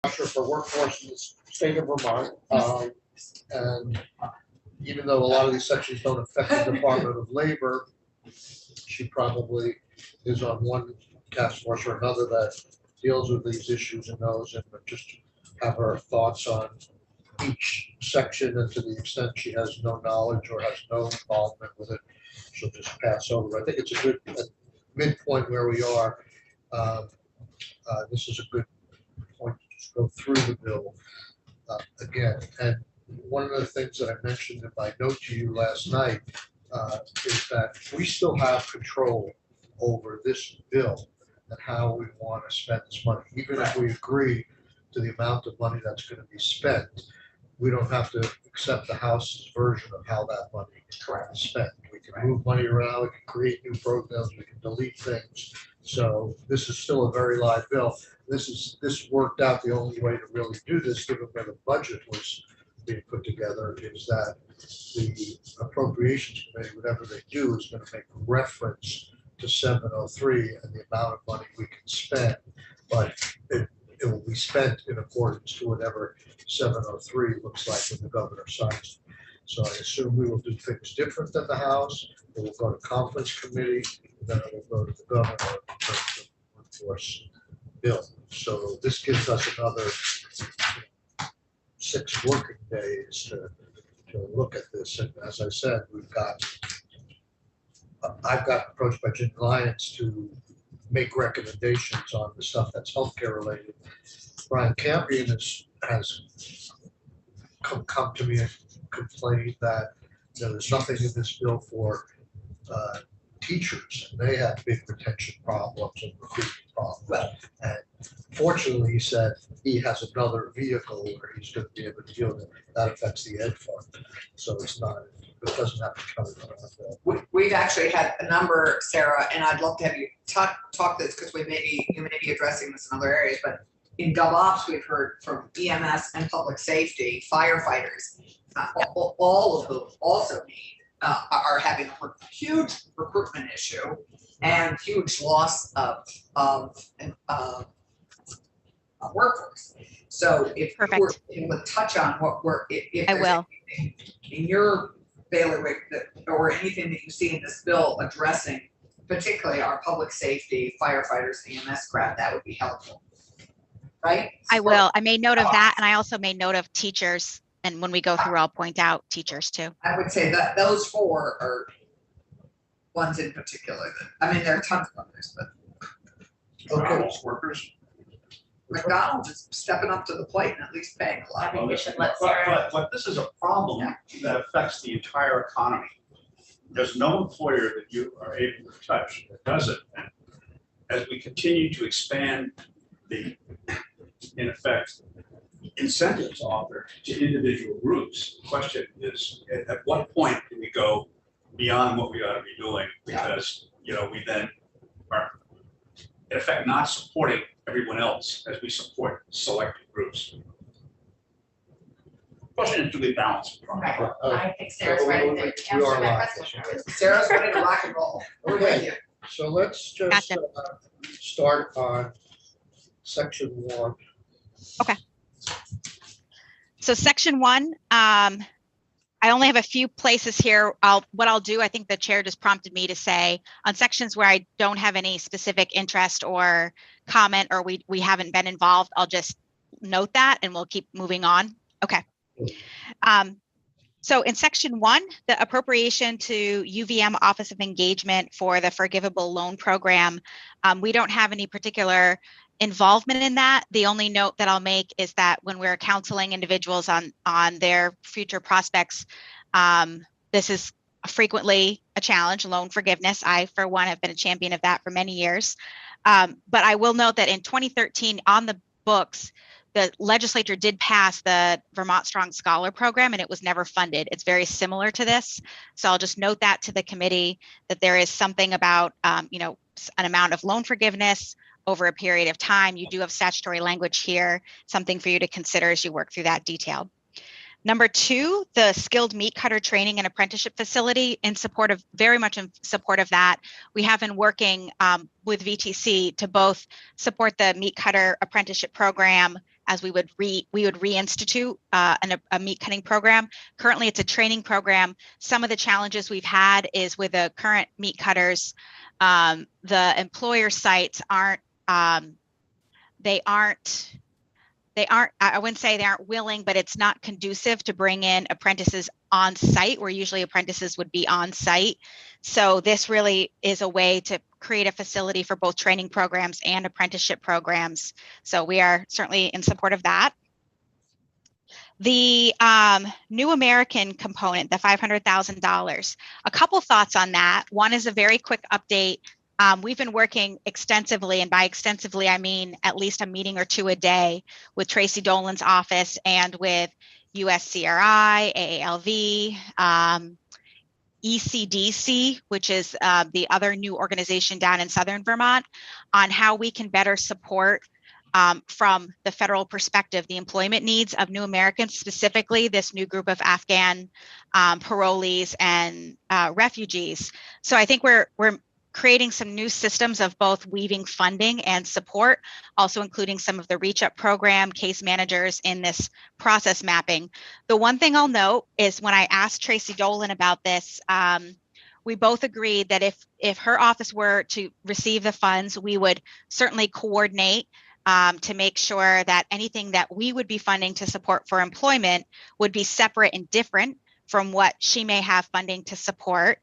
Officer for Workforce in the state of Vermont. And even though a lot of these sections don't affect the Department of Labor, she probably is on one task force or another that deals with these issues and knows, and just have her thoughts on each section, and to the extent she has no knowledge or has no involvement with it, she'll just pass over. I think it's a good midpoint where we are. This is a good point to just go through the bill again. And one of the things that I mentioned in my note to you last night is that we still have control over this bill and how we want to spend this money. Even if we agree to the amount of money that's going to be spent, we don't have to accept the House's version of how that money is spent. We can move money around, we can create new programs, we can delete things. So this is still a very live bill. This worked out. The only way to really do this, given where the budget was being put together, is that the Appropriations Committee, whatever they do, is going to make reference to 703 and the amount of money we can spend, but it will be spent in accordance to whatever 703 looks like when the governor signs it. So I assume we will do things different than the House. It will go to conference committee, and then it will go to the governor in terms of workforce bill. So this gives us another 6 working days to look at this. And as I said, I've got approached by Jim Lyons to make recommendations on the stuff that's healthcare related. Brian Campion has come to me and complained that there's nothing in this bill for teachers, and they have big retention problems and recruitment problems. Right. And fortunately, he said he has another vehicle where he's going to be able to deal with it. That affects the ed fund, so it doesn't have to come from the bill. We've actually had a number, Sarah, and I'd love to have you talk this, because you may be addressing this in other areas, but in GovOps, we've heard from EMS and public safety, firefighters, all of whom also are having a huge recruitment issue and huge loss of workforce. So if you would touch on what if I will. In your bailiwick or anything that you see in this bill addressing particularly our public safety, firefighters, EMS crowd, that would be helpful. Right? I will. I made note of that, and I also made note of teachers. And when we go through, I'll point out teachers too. I would say that those 4 are ones in particular. I mean, there are tons of others, but McDonald's workers. McDonald's is stepping up to the plate and at least paying a lot. I think we should let Sarah. But this is a problem that affects the entire economy. There's no employer that you are able to touch that does it. And as we continue to expand the, in effect, incentives offered to individual groups, the question is, at what point do we go beyond what we ought to be doing? Because we then are in effect not supporting everyone else as we support selected groups. Question is, do we balance? Right. I think Sarah's right there. Answer that question. Sarah's ready to rock and roll. Okay, so let's just start on section 1. Okay. So section 1, I only have a few places here. What I'll do, I think the chair just prompted me to say on sections where I don't have any specific interest or comment, or we haven't been involved, I'll just note that and we'll keep moving on. Okay. So in section 1, the appropriation to UVM Office of Engagement for the Forgivable Loan Program, we don't have any particular involvement in that. The only note that I'll make is that when we're counseling individuals on their future prospects, this is frequently a challenge, loan forgiveness. I, for one, have been a champion of that for many years. But I will note that in 2013 on the books, the legislature did pass the Vermont Strong Scholar Program, and it was never funded. It's very similar to this. So I'll just note that to the committee, that there is something about, an amount of loan forgiveness over a period of time. You do have statutory language here, something for you to consider as you work through that detail. Number 2, the skilled meat cutter training and apprenticeship facility, very much in support of that. We have been working with VTC to both support the meat cutter apprenticeship program as we would reinstitute a meat cutting program. Currently, it's a training program. Some of the challenges we've had is with the current meat cutters, the employer sites aren't, I wouldn't say they aren't willing, but it's not conducive to bring in apprentices on site, where usually apprentices would be on site. So this really is a way to create a facility for both training programs and apprenticeship programs. So we are certainly in support of that. The New American component, the $500,000, a couple thoughts on that. One is a very quick update. We've been working extensively, and by extensively, I mean at least a meeting or two a day with Tracy Dolan's office and with USCRI, AALV, ECDC, which is the other new organization down in Southern Vermont, on how we can better support from the federal perspective, the employment needs of new Americans, specifically this new group of Afghan parolees and refugees. So I think we're creating some new systems of both weaving funding and support, also including some of the Reach Up program, case managers in this process mapping. The one thing I'll note is when I asked Tracy Dolan about this, we both agreed that if her office were to receive the funds, we would certainly coordinate to make sure that anything that we would be funding to support for employment would be separate and different from what she may have funding to support.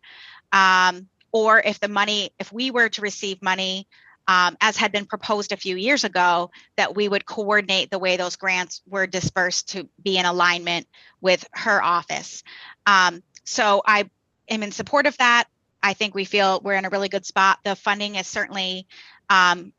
Or if we were to receive money, as had been proposed a few years ago, that we would coordinate the way those grants were dispersed to be in alignment with her office. So I am in support of that. I think we feel we're in a really good spot. The funding is certainly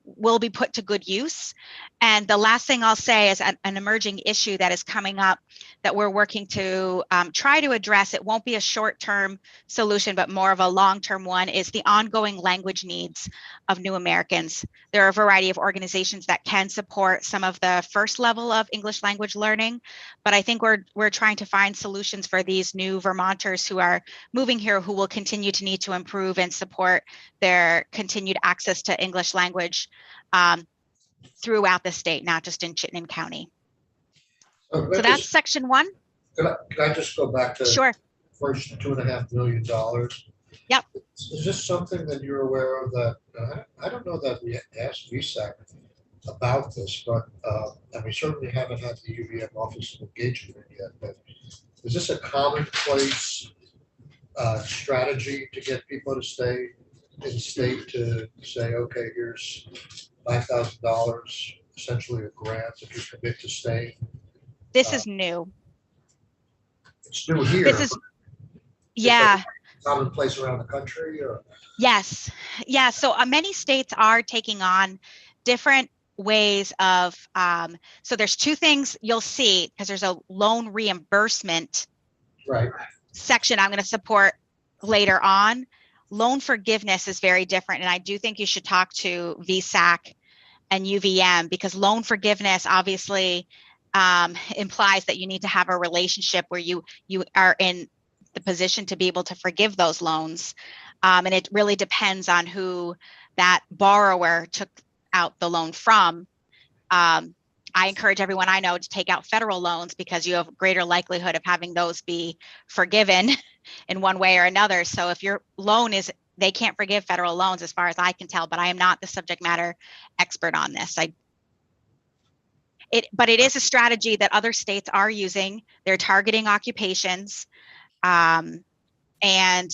will be put to good use. And the last thing I'll say is an emerging issue that is coming up that we're working to try to address. It won't be a short-term solution, but more of a long-term one, is the ongoing language needs of new Americans. There are a variety of organizations that can support some of the first level of English language learning, but I think we're trying to find solutions for these new Vermonters who are moving here, who will continue to need to improve and support their continued access to English language throughout the state, not just in Chittenden County. So that's section one. Can I just go back to Sure. First $2.5 million? Yep. Is this something that you're aware of? That I don't know that we asked VSAC about this, but and we certainly haven't had the UVM Office of Engagement yet. But is this a commonplace strategy to get people to stay in state, to say, okay, here's $5,000, essentially a grant if you commit to staying? This is new. It's new here. This is, yeah. Commonplace around the country, or? Yes. Yeah. So many states are taking on different ways of, so there's two things you'll see, because there's a loan reimbursement section I'm going to support later on. Loan forgiveness is very different. And I do think you should talk to VSAC and UVM, because loan forgiveness obviously implies that you need to have a relationship where you are in the position to be able to forgive those loans. And it really depends on who that borrower took out the loan from. I encourage everyone I know to take out federal loans, because you have a greater likelihood of having those be forgiven in one way or another. So if your loan is, they can't forgive federal loans as far as I can tell, but I am not the subject matter expert on this. But it is a strategy that other states are using. They're targeting occupations, and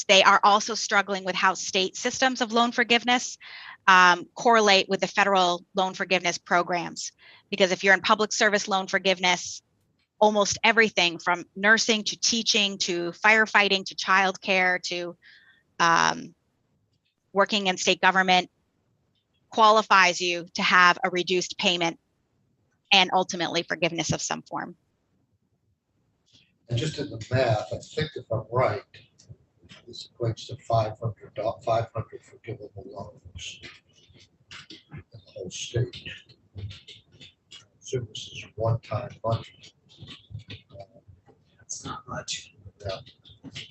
they are also struggling with how state systems of loan forgiveness correlate with the federal loan forgiveness programs. Because if you're in public service loan forgiveness, almost everything from nursing to teaching to firefighting to childcare to working in state government qualifies you to have a reduced payment and ultimately forgiveness of some form. And just in the math, I think if I'm right, this equates to 500 forgivable loans in the whole state. So this is one-time money. That's not much. Yeah. Okay.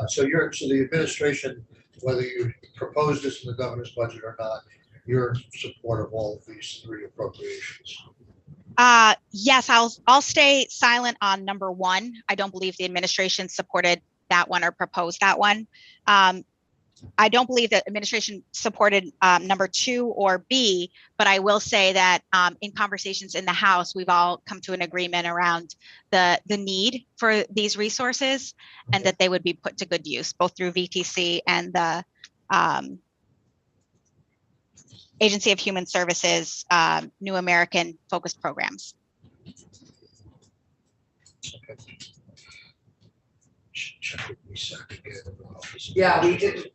So the administration, whether you propose this in the governor's budget or not, your support of all of these three appropriations. Yes, I'll stay silent on number one. I don't believe the administration supported that one or proposed that one. I don't believe that administration supported number 2 or B, but I will say that in conversations in the House, we've all come to an agreement around the need for these resources and that they would be put to good use, both through VTC and the Agency of Human Services New American focused programs. Okay. Check with me again. Yeah, we didn't,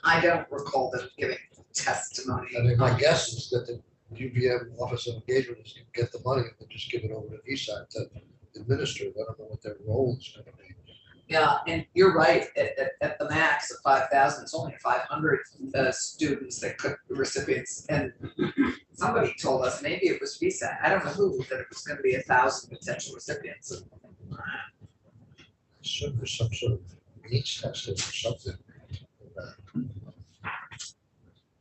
I don't recall them giving testimony. I mean, my guess is that the UVM Office of Engagement is going to get the money and then just give it over to VSAC to administer. I don't know what their role is going to be. Yeah, and you're right, at the max of 5,000, it's only 500 students that could, recipients, and somebody told us, maybe it was VSAC, I don't know who, that it was gonna be 1,000 potential recipients. Assume there's some sort of needs testing or something.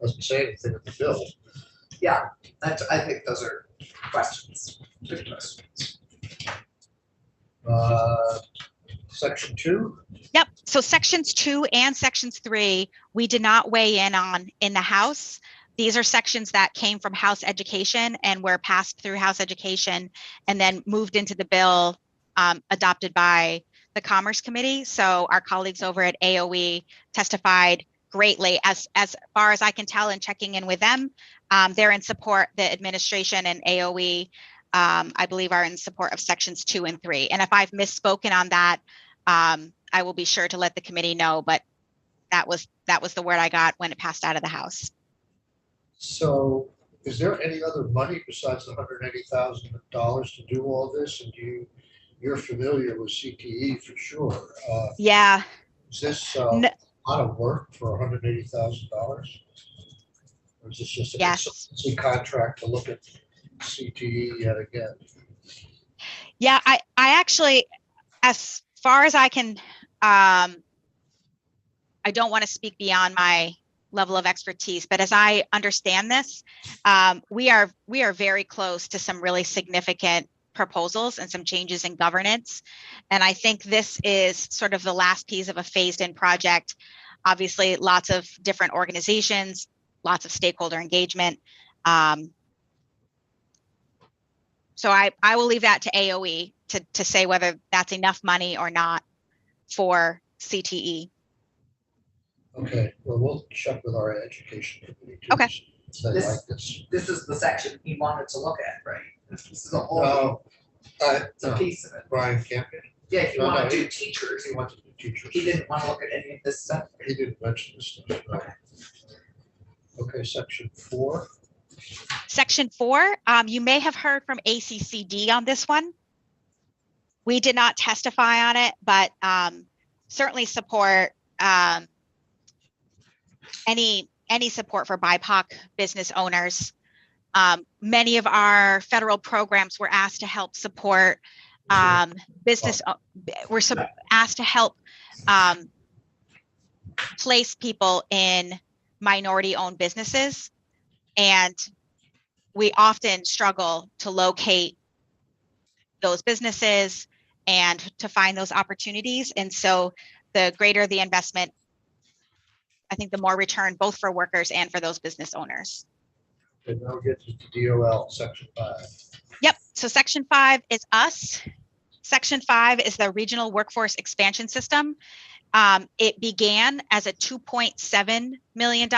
Doesn't say anything in the bill. Yeah, I think those are questions, good questions. Section 2. Yep. So sections 2 and sections 3, we did not weigh in on in the House. These are sections that came from House Education and were passed through House Education and then moved into the bill adopted by the Commerce Committee. So our colleagues over at AOE testified greatly, as far as I can tell, in checking in with them. They're in support, the administration and AOE, I believe, are in support of sections 2 and 3. And if I've misspoken on that, I will be sure to let the committee know, but that was the word I got when it passed out of the House. So is there any other money besides the $180,000 to do all this? And you're familiar with CTE for sure. Yeah. Is this a lot of work for $180,000? Or is this just a consultancy contract to look at CTE yet again? Yeah, I actually, as far as I can, I don't want to speak beyond my level of expertise, but as I understand this, we are very close to some really significant proposals and some changes in governance. And I think this is sort of the last piece of a phased-in project. Obviously, lots of different organizations, lots of stakeholder engagement. So I will leave that to AOE to say whether that's enough money or not for CTE. Okay, well, we'll check with our education committee too. Okay. They like this. This is the section he wanted to look at, right? This is a whole, No, it's a piece of it. Brian Campion. Yeah, if you No, want no, to he- do teachers, He wanted to do teachers. he didn't want to look at any of this stuff. He didn't mention this stuff. No. Okay, section 4. Section 4, you may have heard from ACCD on this one. We did not testify on it, but certainly support any support for BIPOC business owners. Many of our federal programs were asked to help support asked to help place people in minority-owned businesses, and we often struggle to locate those businesses and to find those opportunities. And so the greater the investment, I think the more return both for workers and for those business owners. And now we get to DOL, section 5. Yep. So section 5 is us. Section 5 is the Regional Workforce Expansion System. It began as a $2.7 million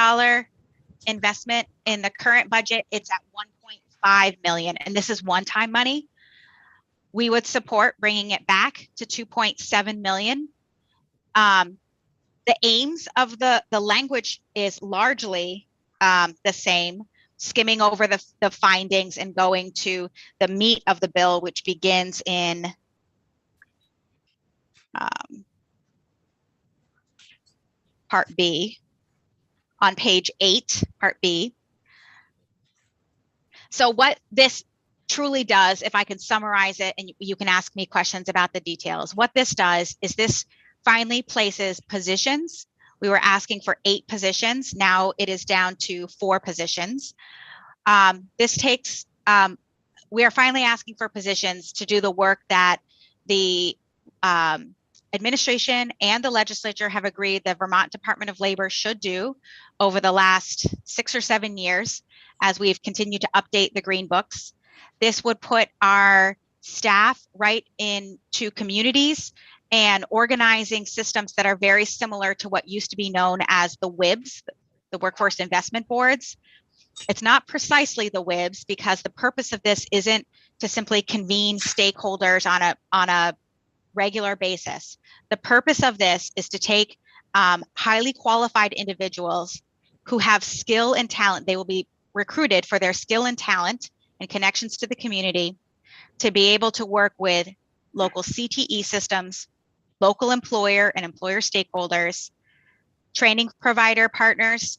investment. In the current budget, it's at $1.5 million, and this is one-time money. We would support bringing it back to $2.7 million. The aims of the language is largely the same, skimming over the findings and going to the meat of the bill, which begins in Part B, on page 8, Part B. So what this truly does, if I can summarize it, and you can ask me questions about the details, what this does is this finally places positions We were asking for 8 positions. Now it is down to 4 positions. This takes, we are finally asking for positions to do the work that the administration and the legislature have agreed the Vermont Department of Labor should do over the last 6 or 7 years as we've continued to update the green books. This would put our staff right into communities and organizing systems that are very similar to what used to be known as the WIBs, the Workforce Investment Boards. It's not precisely the WIBs because the purpose of this isn't to simply convene stakeholders on a regular basis. The purpose of this is to take highly qualified individuals who have skill and talent. They will be recruited for their skill and talent and connections to the community to be able to work with local CTE systems, local employer and employer stakeholders, training provider partners,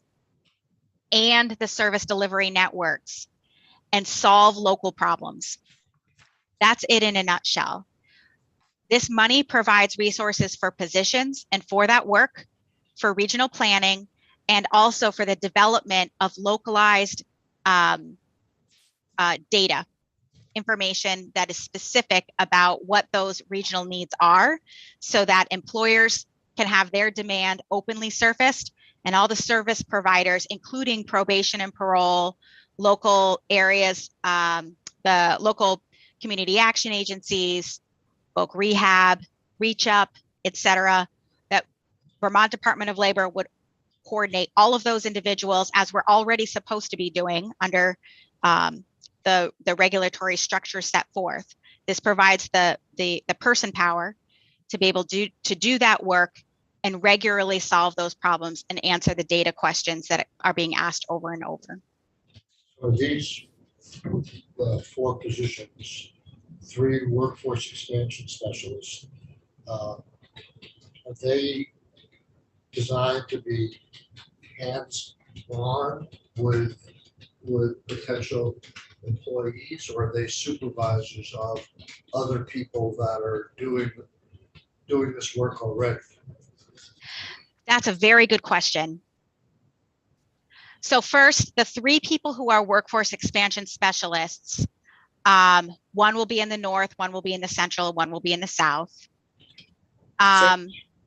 and the service delivery networks, and solve local problems. That's it in a nutshell. This money provides resources for positions and for that work, for regional planning, and also for the development of localized data, information that is specific about what those regional needs are so that employers can have their demand openly surfaced and all the service providers, including probation and parole, local areas, the local community action agencies, voc rehab, reach up, et cetera, that Vermont Department of Labor would coordinate all of those individuals as we're already supposed to be doing under the regulatory structure set forth. This provides the person power to be able to do that work and regularly solve those problems and answer the data questions that are being asked over and over. So these 4 positions, 3 workforce expansion specialists, are they designed to be hands-on with potential employees, or are they supervisors of other people that are doing this work already? That's a very good question. So first, the 3 people who are workforce expansion specialists, one will be in the north, one will be in the central, one will be in the south.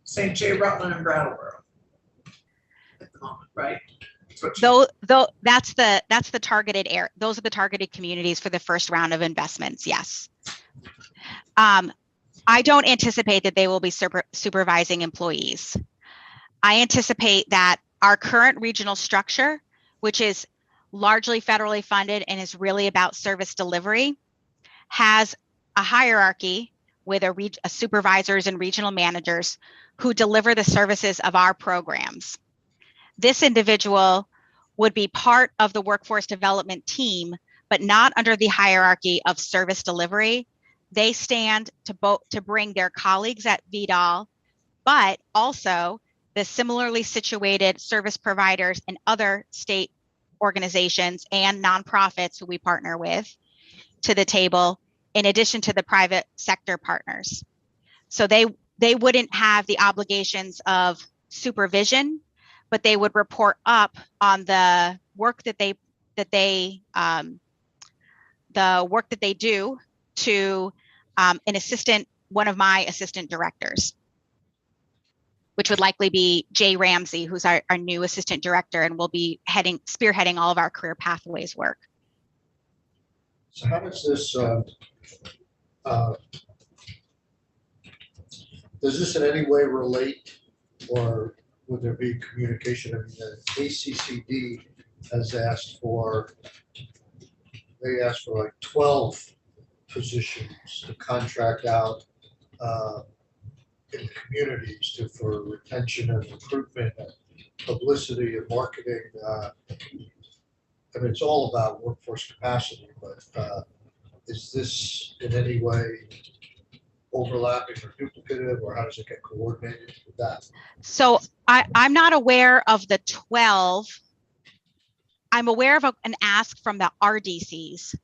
St. J. Rutland and Brattleboro at the moment, right? Though that's the targeted area. Those are the targeted communities for the first round of investments. Yes. I don't anticipate that they will be supervising employees. I anticipate that our current regional structure, which is largely federally funded and is really about service delivery, has a hierarchy with a supervisors and regional managers who deliver the services of our programs. This individual would be part of the workforce development team, but not under the hierarchy of service delivery. They stand to bring their colleagues at VDOL, but also the similarly situated service providers and other state organizations and nonprofits who we partner with to the table, in addition to the private sector partners. So they wouldn't have the obligations of supervision, but they would report up on the work that they do to one of my assistant directors, which would likely be Jay Ramsey, who's our new assistant director and will be spearheading all of our career pathways work. So how does this in any way relate, or would there be communication? I mean, the ACCD has asked for like 12 positions to contract out in the communities for retention and recruitment and publicity and marketing. I mean, it's all about workforce capacity, but is this in any way overlapping or duplicative, or how does it get coordinated with that? So I'm not aware of the 12. I'm aware of an ask from the RDCs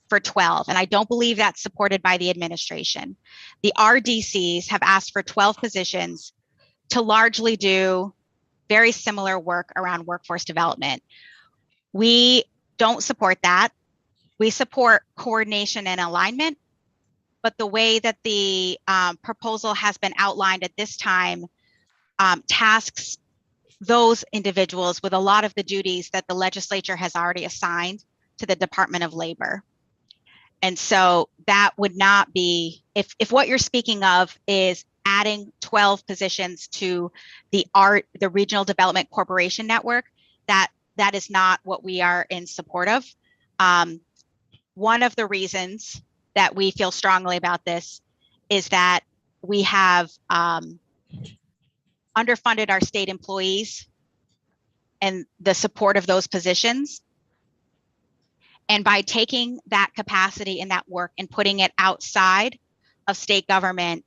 for 12, and I don't believe that's supported by the administration. The RDCs have asked for 12 positions to largely do very similar work around workforce development. We don't support that. We support coordination and alignment, but the way that the proposal has been outlined at this time tasks those individuals with a lot of the duties that the legislature has already assigned to the Department of Labor. And so that would not be, if what you're speaking of is adding 12 positions to the Regional Development Corporation Network, that is not what we are in support of. One of the reasons that we feel strongly about this is that we have underfunded our state employees and the support of those positions. And by taking that capacity and that work and putting it outside of state government,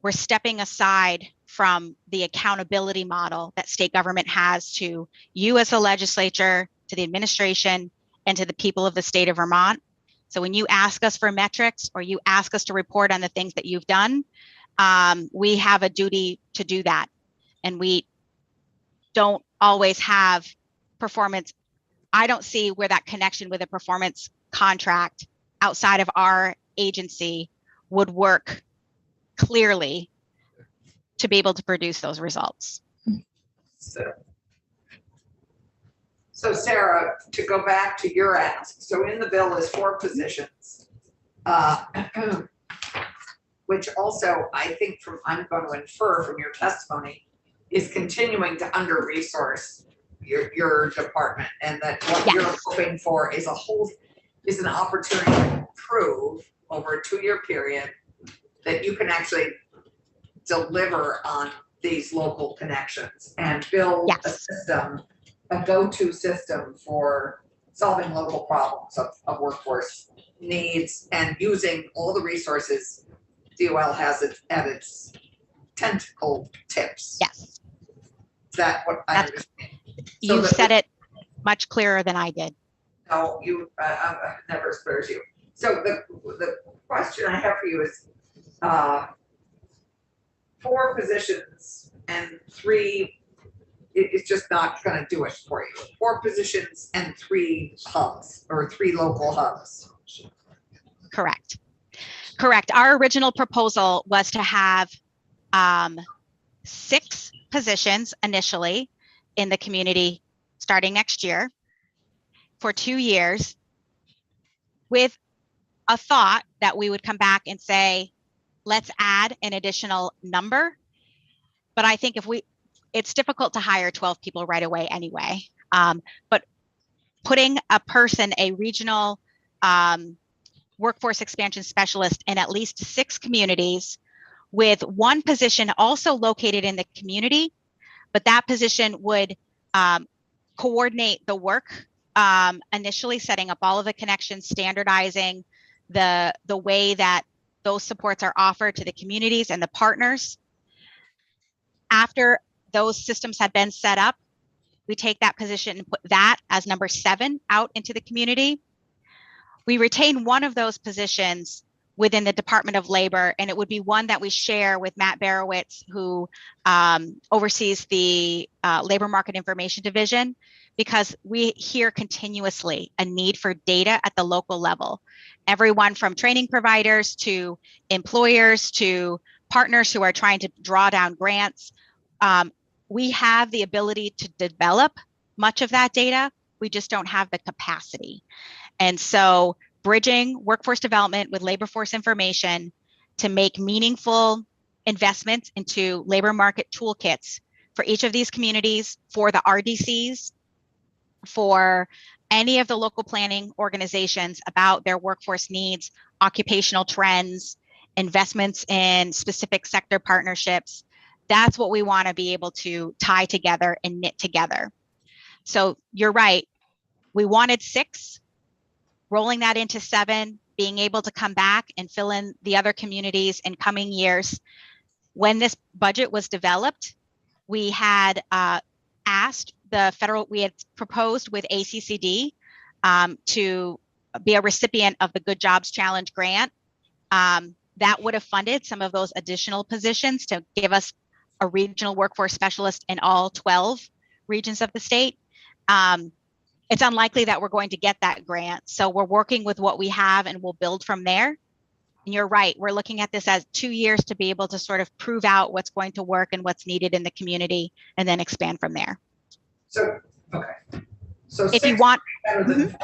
we're stepping aside from the accountability model that state government has to you as a legislature, to the administration, and to the people of the state of Vermont. So when you ask us for metrics or you ask us to report on the things that you've done, we have a duty to do that. And we don't always have performance. I don't see where that connection with a performance contract outside of our agency would work clearly to be able to produce those results. So Sarah, to go back to your ask, so in the bill is 4 positions, which also I think I'm going to infer from your testimony is continuing to under-resource your department, and that what you're hoping for is an opportunity to prove over a 2-year period that you can actually deliver on these local connections and build a system, a go-to system for solving local problems of workforce needs and using all the resources DOL has at its tentacle tips. Yes. Is that what I understand? You said it much clearer than I did. No, you never spares you. So the question I have for you is 4 positions and 3, it's just not going to do it for you. 4 positions and 3 hubs or 3 local hubs. Correct. Correct. Our original proposal was to have 6 positions initially in the community starting next year for 2 years, with a thought that we would come back and say, let's add an additional number. But I think it's difficult to hire 12 people right away anyway. But putting a regional workforce expansion specialist in at least 6 communities with 1 position also located in the community, but that position would coordinate the work, initially setting up all of the connections, standardizing the way that those supports are offered to the communities and the partners. After those systems have been set up, we take that position and put that as number 7 out into the community. We retain 1 of those positions within the Department of Labor, and it would be one that we share with Matt Barowitz, who oversees the Labor Market Information Division, because we hear continuously a need for data at the local level. Everyone from training providers to employers to partners who are trying to draw down grants. We have the ability to develop much of that data. We just don't have the capacity. And so bridging workforce development with labor force information to make meaningful investments into labor market toolkits for each of these communities, for the RDCs, for any of the local planning organizations about their workforce needs, occupational trends, investments in specific sector partnerships. That's what we want to be able to tie together and knit together. So you're right. We wanted 6, rolling that into 7, being able to come back and fill in the other communities in coming years. When this budget was developed, we had we had proposed with ACCD to be a recipient of the Good Jobs Challenge grant. That would have funded some of those additional positions to give us a regional workforce specialist in all 12 regions of the state. It's unlikely that we're going to get that grant. So we're working with what we have and we'll build from there. And you're right, we're looking at this as 2 years to be able to sort of prove out what's going to work and what's needed in the community and then expand from there. So, okay. So If you want, better than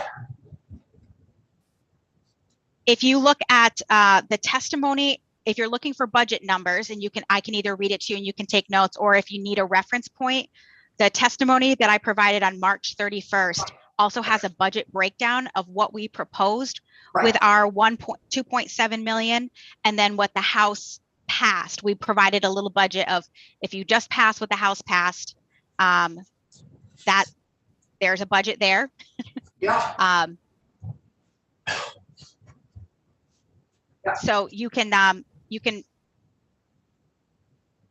if you look at the testimony, if you're looking for budget numbers, and I can either read it to you and you can take notes, or if you need a reference point, the testimony that I provided on March 31st also has a budget breakdown of what we proposed with our 2.7 million, and then what the House passed. We provided a little budget of, if you just pass what the House passed, that there's a budget there. Yeah. So you can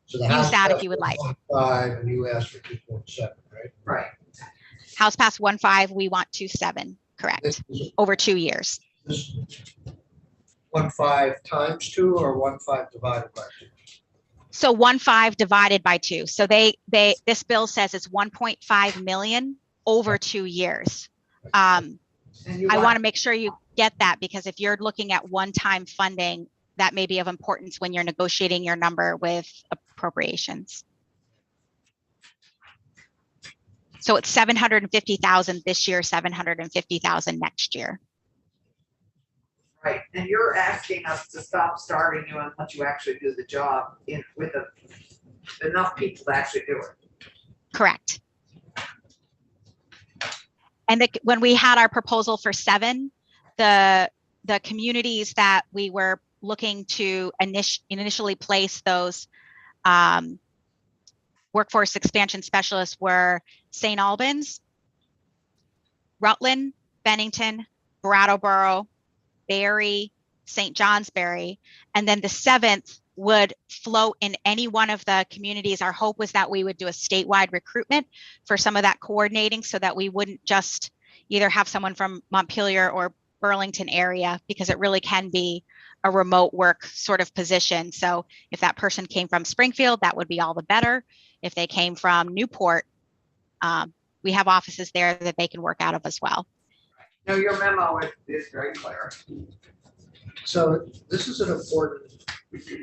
So the use House that if passed you would like. 1.5 and you asked for 2.7, right? Right. House passed 1.5, we want 2.7, correct, This is over 2 years. this 1.5 times 2 or 1.5 divided by 2? So 1.5 divided by 2. So this bill says it's 1.5 million over 2 years. And you I want to make sure you get that, because if you're looking at one-time funding, that may be of importance when you're negotiating your number with appropriations. So it's 750,000 this year, 750,000 next year. Right, and you're asking us to stop starving you and let you actually do the job with enough people to actually do it. Correct. And when we had our proposal for 7, the communities that we were looking to initially place those workforce expansion specialists were St. Albans, Rutland, Bennington, Brattleboro, Barry, St. Johnsbury, and then the 7th would float in any one of the communities. Our hope was that we would do a statewide recruitment for some of that coordinating, so that we wouldn't just either have someone from Montpelier or Burlington area, because it really can be a remote work sort of position. So if that person came from Springfield, that would be all the better. If they came from Newport, we have offices there that they can work out of as well. No, your memo is very clear. So this is an important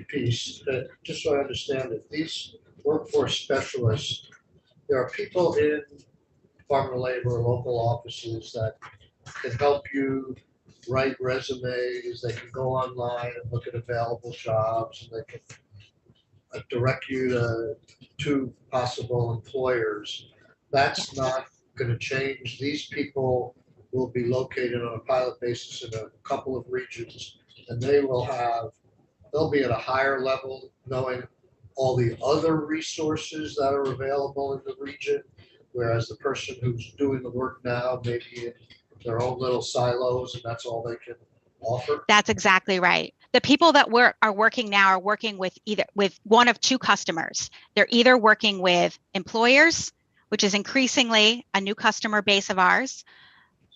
piece, just so I understand it. These workforce specialists, there are people in Department of Labor, local offices that can help you write resumes. They can go online and look at available jobs, and they can direct you to possible employers. That's not going to change. These people will be located on a pilot basis in a couple of regions, and they'll be at a higher level, knowing all the other resources that are available in the region, whereas the person who's doing the work now may be in their own little silos, and that's all they can offer. That's exactly right. The people that are working now are working with one of 2 customers. They're either working with employers, which is increasingly a new customer base of ours,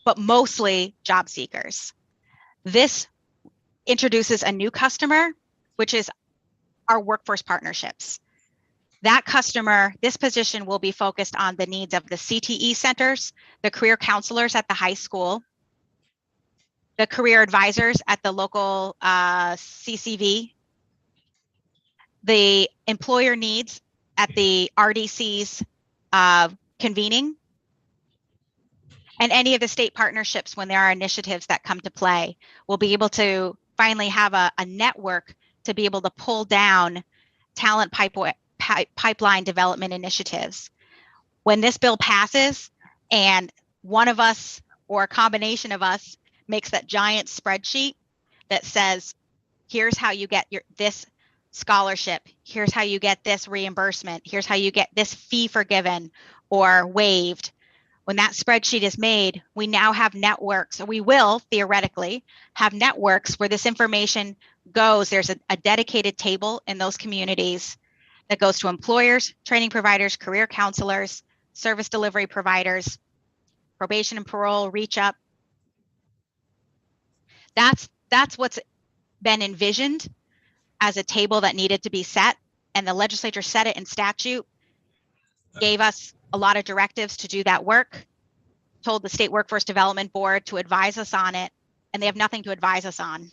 but mostly job seekers. This introduces a new customer, which is our workforce partnerships. That customer, this position will be focused on the needs of the CTE centers, the career counselors at the high school, the career advisors at the local CCV, the employer needs at the RDCS convening, and any of the state partnerships when there are initiatives that come to play. We'll be able to finally have a network to be able to pull down talent pipeline development initiatives. When this bill passes and one of us or a combination of us makes that giant spreadsheet that says, here's how you get this scholarship, here's how you get this reimbursement, here's how you get this fee forgiven or waived. When that spreadsheet is made, we now have networks, or we will theoretically have networks where this information goes. There's a dedicated table in those communities that goes to employers, training providers, career counselors, service delivery providers, probation and parole, reach up. That's what's been envisioned as a table that needed to be set. and the legislature set it in statute, gave us a lot of directives to do that work, told the State Workforce Development Board to advise us on it, and they have nothing to advise us on.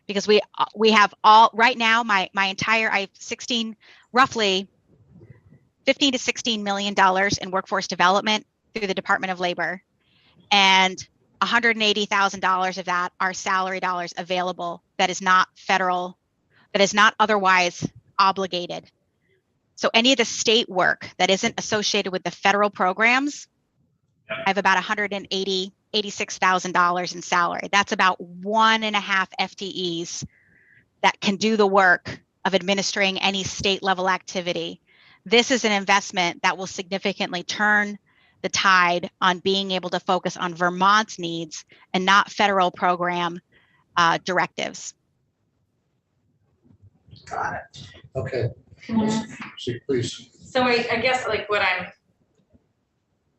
Because we have all, right now, my entire, I have 16, roughly $15 to $16 million in workforce development through the Department of Labor. And $180,000 of that are salary dollars available that is not federal, that is not otherwise obligated. So any of the state work that isn't associated with the federal programs, I have about $86,000 in salary. That's about 1.5 FTEs that can do the work of administering any state level activity. This is an investment that will significantly turn the tide on being able to focus on Vermont's needs and not federal program directives. Got it. Okay, see, please. So I guess like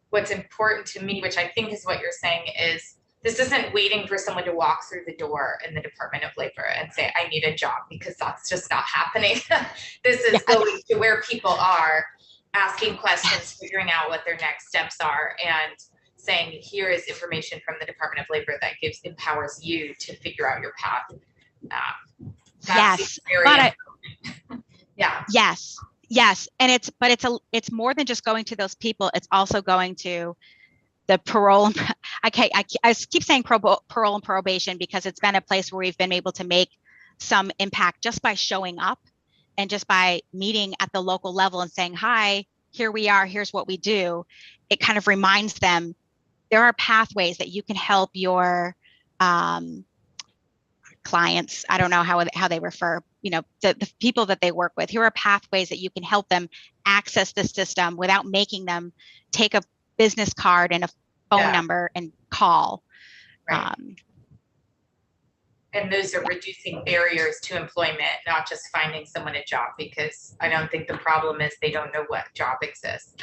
what's important to me, which I think is what you're saying, is this isn't waiting for someone to walk through the door in the Department of Labor and say, I need a job, because that's just not happening. This is going to where people are, asking questions, figuring out what their next steps are, and saying, here is information from the Department of Labor that empowers you to figure out your path. Yes, yeah. Yes, and it's more than just going to those people. It's also going to the parole. I keep saying parole and probation because it's been a place where we've been able to make some impact just by showing up and just by meeting at the local level and saying, hi, here we are, here's what we do. It kind of reminds them there are pathways that you can help your clients. I don't know how they refer, the people that they work with. Here are pathways that you can help them access the system without making them take a business card and a phone number and call. Right. And those are reducing barriers to employment, not just finding someone a job, because I don't think the problem is they don't know what job exists.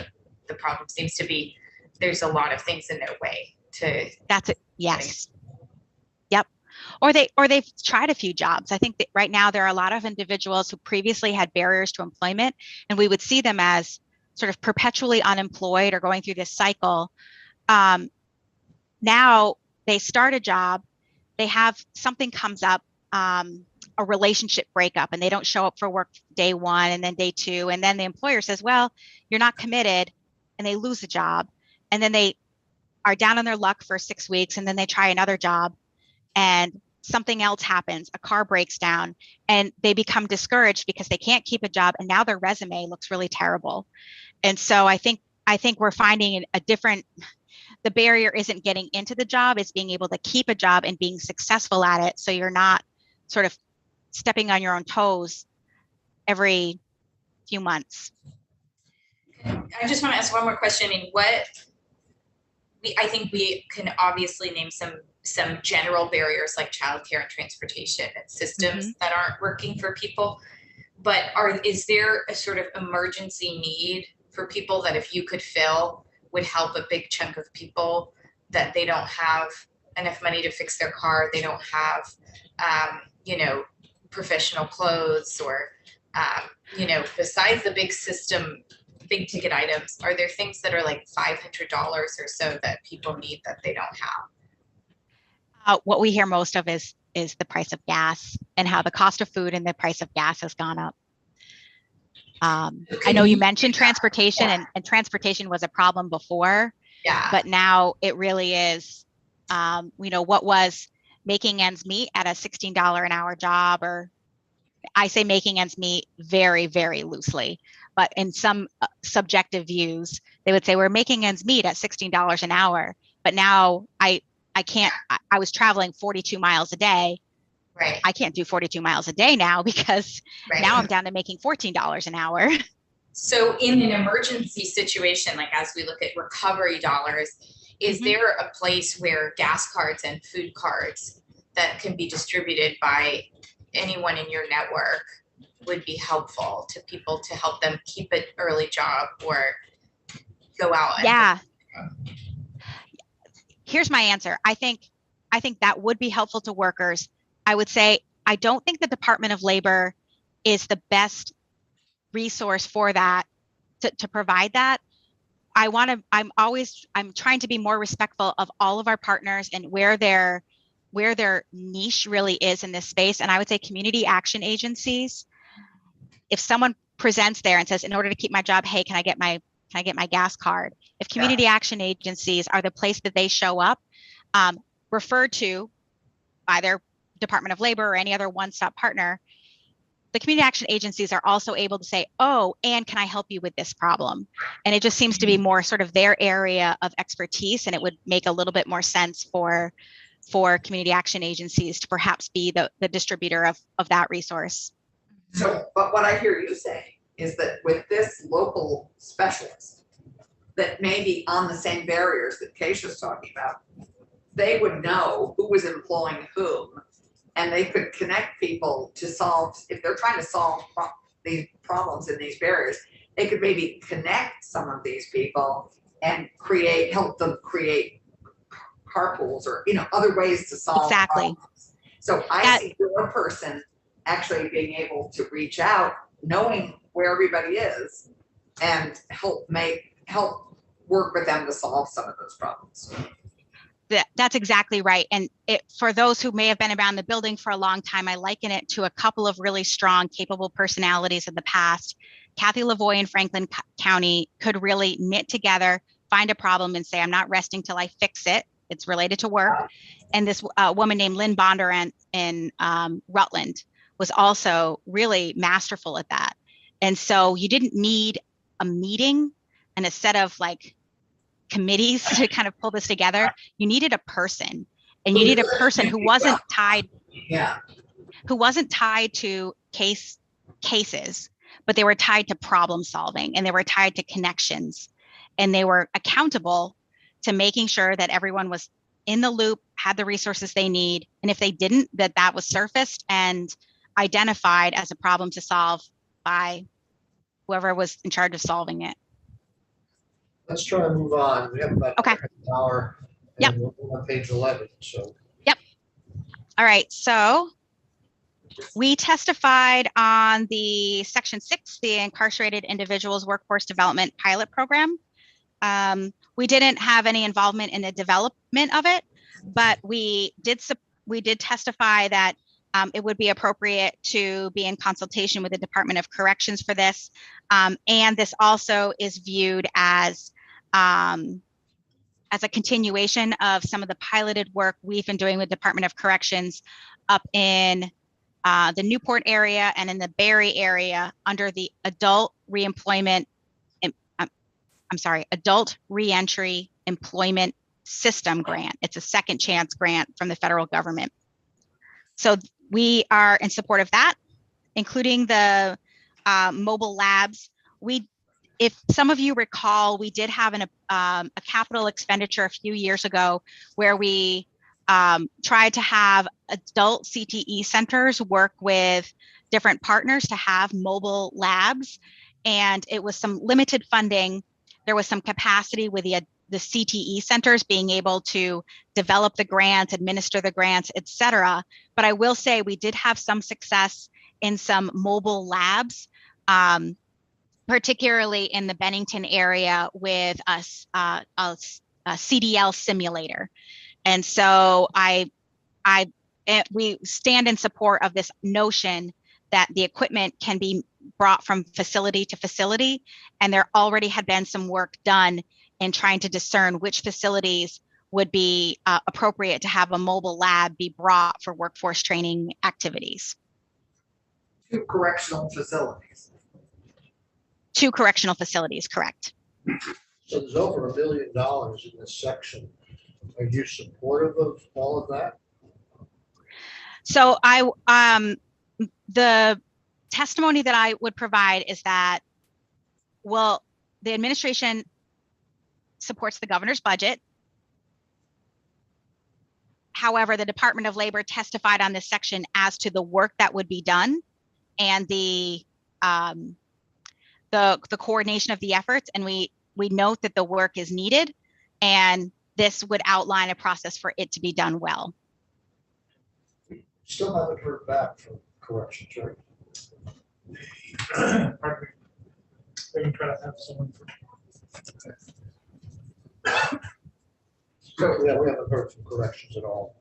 The problem seems to be there's a lot of things in their way to. That's it. Yes. Yep. Or they've tried a few jobs. I think that right now there are a lot of individuals who previously had barriers to employment, and we would see them as sort of perpetually unemployed or going through this cycle. Now they start a job, they have something comes up, a relationship breakup, and they don't show up for work day one and then day two. And then the employer says, well, you're not committed, and they lose the job. And then they are down on their luck for 6 weeks, and then they try another job and something else happens, a car breaks down, and they become discouraged because they can't keep a job. And now their resume looks really terrible. And so I think we're finding the barrier isn't getting into the job, it's being able to keep a job and being successful at it. So you're not sort of stepping on your own toes every few months. I just want to ask one more question. I think we can obviously name some general barriers like childcare and transportation and systems that aren't working for people. But is there a sort of emergency need for people that if you could fill would help a big chunk of people, that they don't have enough money to fix their car, they don't have, professional clothes, or, besides the big system, big ticket items, are there things that are like $500 or so that people need that they don't have? What we hear most of is the price of gas and how the cost of food and the price of gas has gone up. I know you mentioned transportation, and transportation was a problem before, but now it really is, what was making ends meet at a $16 an hour job, or I say making ends meet very, very loosely, but in some subjective views, they would say we're making ends meet at $16 an hour. But now I was traveling 42 miles a day. Right. I can't do 42 miles a day now because now I'm down to making $14 an hour. So in an emergency situation, like as we look at recovery dollars, is there a place where gas cards and food cards that can be distributed by anyone in your network would be helpful to people to help them keep an early job or go out? Here's my answer. I think that would be helpful to workers. I would say, I don't think the Department of Labor is the best resource for that to provide that. I'm trying to be more respectful of all of our partners and where their niche really is in this space. And I would say community action agencies, if someone presents there and says, in order to keep my job, hey, can I get my gas card? If community action agencies are the place that they show up, referred to by their Department of Labor or any other one-stop partner, the community action agencies are also able to say, oh, and can I help you with this problem? And it just seems to be more sort of their area of expertise, and it would make a little bit more sense for community action agencies to perhaps be the distributor of that resource. So, but what I hear you saying is that with this local specialist that may be on the same barriers that Keisha's talking about, they would know who was employing whom, and they could connect people to solve, if they're trying to solve these problems and these barriers, they could maybe connect some of these people and help them create carpools or, other ways to solve problems. So I see your person actually being able to reach out, knowing where everybody is, and help work with them to solve some of those problems. That's exactly right. And for those who may have been around the building for a long time, I liken it to a couple of really strong, capable personalities in the past. Kathy Lavoie in Franklin County could really knit together, find a problem and say, I'm not resting till I fix it. It's related to work. And this woman named Lynn Bondurant in Rutland was also really masterful at that. And so you didn't need a meeting and a set of committees to kind of pull this together. You needed a person, and you needed a person who wasn't tied to cases, but they were tied to problem solving, and they were tied to connections, and they were accountable to making sure that everyone was in the loop, had the resources they need, and if they didn't, that was surfaced and identified as a problem to solve by whoever was in charge of solving it. Let's try to move on. We have about an hour. Yep. And we're on page 11. So. Yep. All right. So we testified on the Section 6, the Incarcerated Individuals Workforce Development Pilot Program. We didn't have any involvement in the development of it, but we did testify that it would be appropriate to be in consultation with the Department of Corrections for this. And this also is viewed as a continuation of some of the piloted work we've been doing with Department of Corrections up in the Newport area and in the Barry area under the Adult Reentry Employment System grant. It's a second chance grant from the federal government. So we are in support of that, including the mobile labs. If some of you recall, we did have a capital expenditure a few years ago where we tried to have adult CTE centers work with different partners to have mobile labs. And it was some limited funding. There was some capacity with the CTE centers being able to develop the grants, administer the grants, et cetera. But I will say we did have some success in some mobile labs, particularly in the Bennington area with a CDL simulator. And so we stand in support of this notion that the equipment can be brought from facility to facility. And there already had been some work done in trying to discern which facilities would be appropriate to have a mobile lab be brought for workforce training activities. 2 correctional facilities. 2 correctional facilities, correct. So there's over $1 billion in this section. Are you supportive of all of that? So the testimony that I would provide is that, well, the administration supports the governor's budget. However, the Department of Labor testified on this section as to the work that would be done and the coordination of the efforts. And we note that the work is needed, and this would outline a process for it to be done well. Still haven't heard back from corrections, right? maybe try to have someone for. Yeah, we haven't heard from corrections at all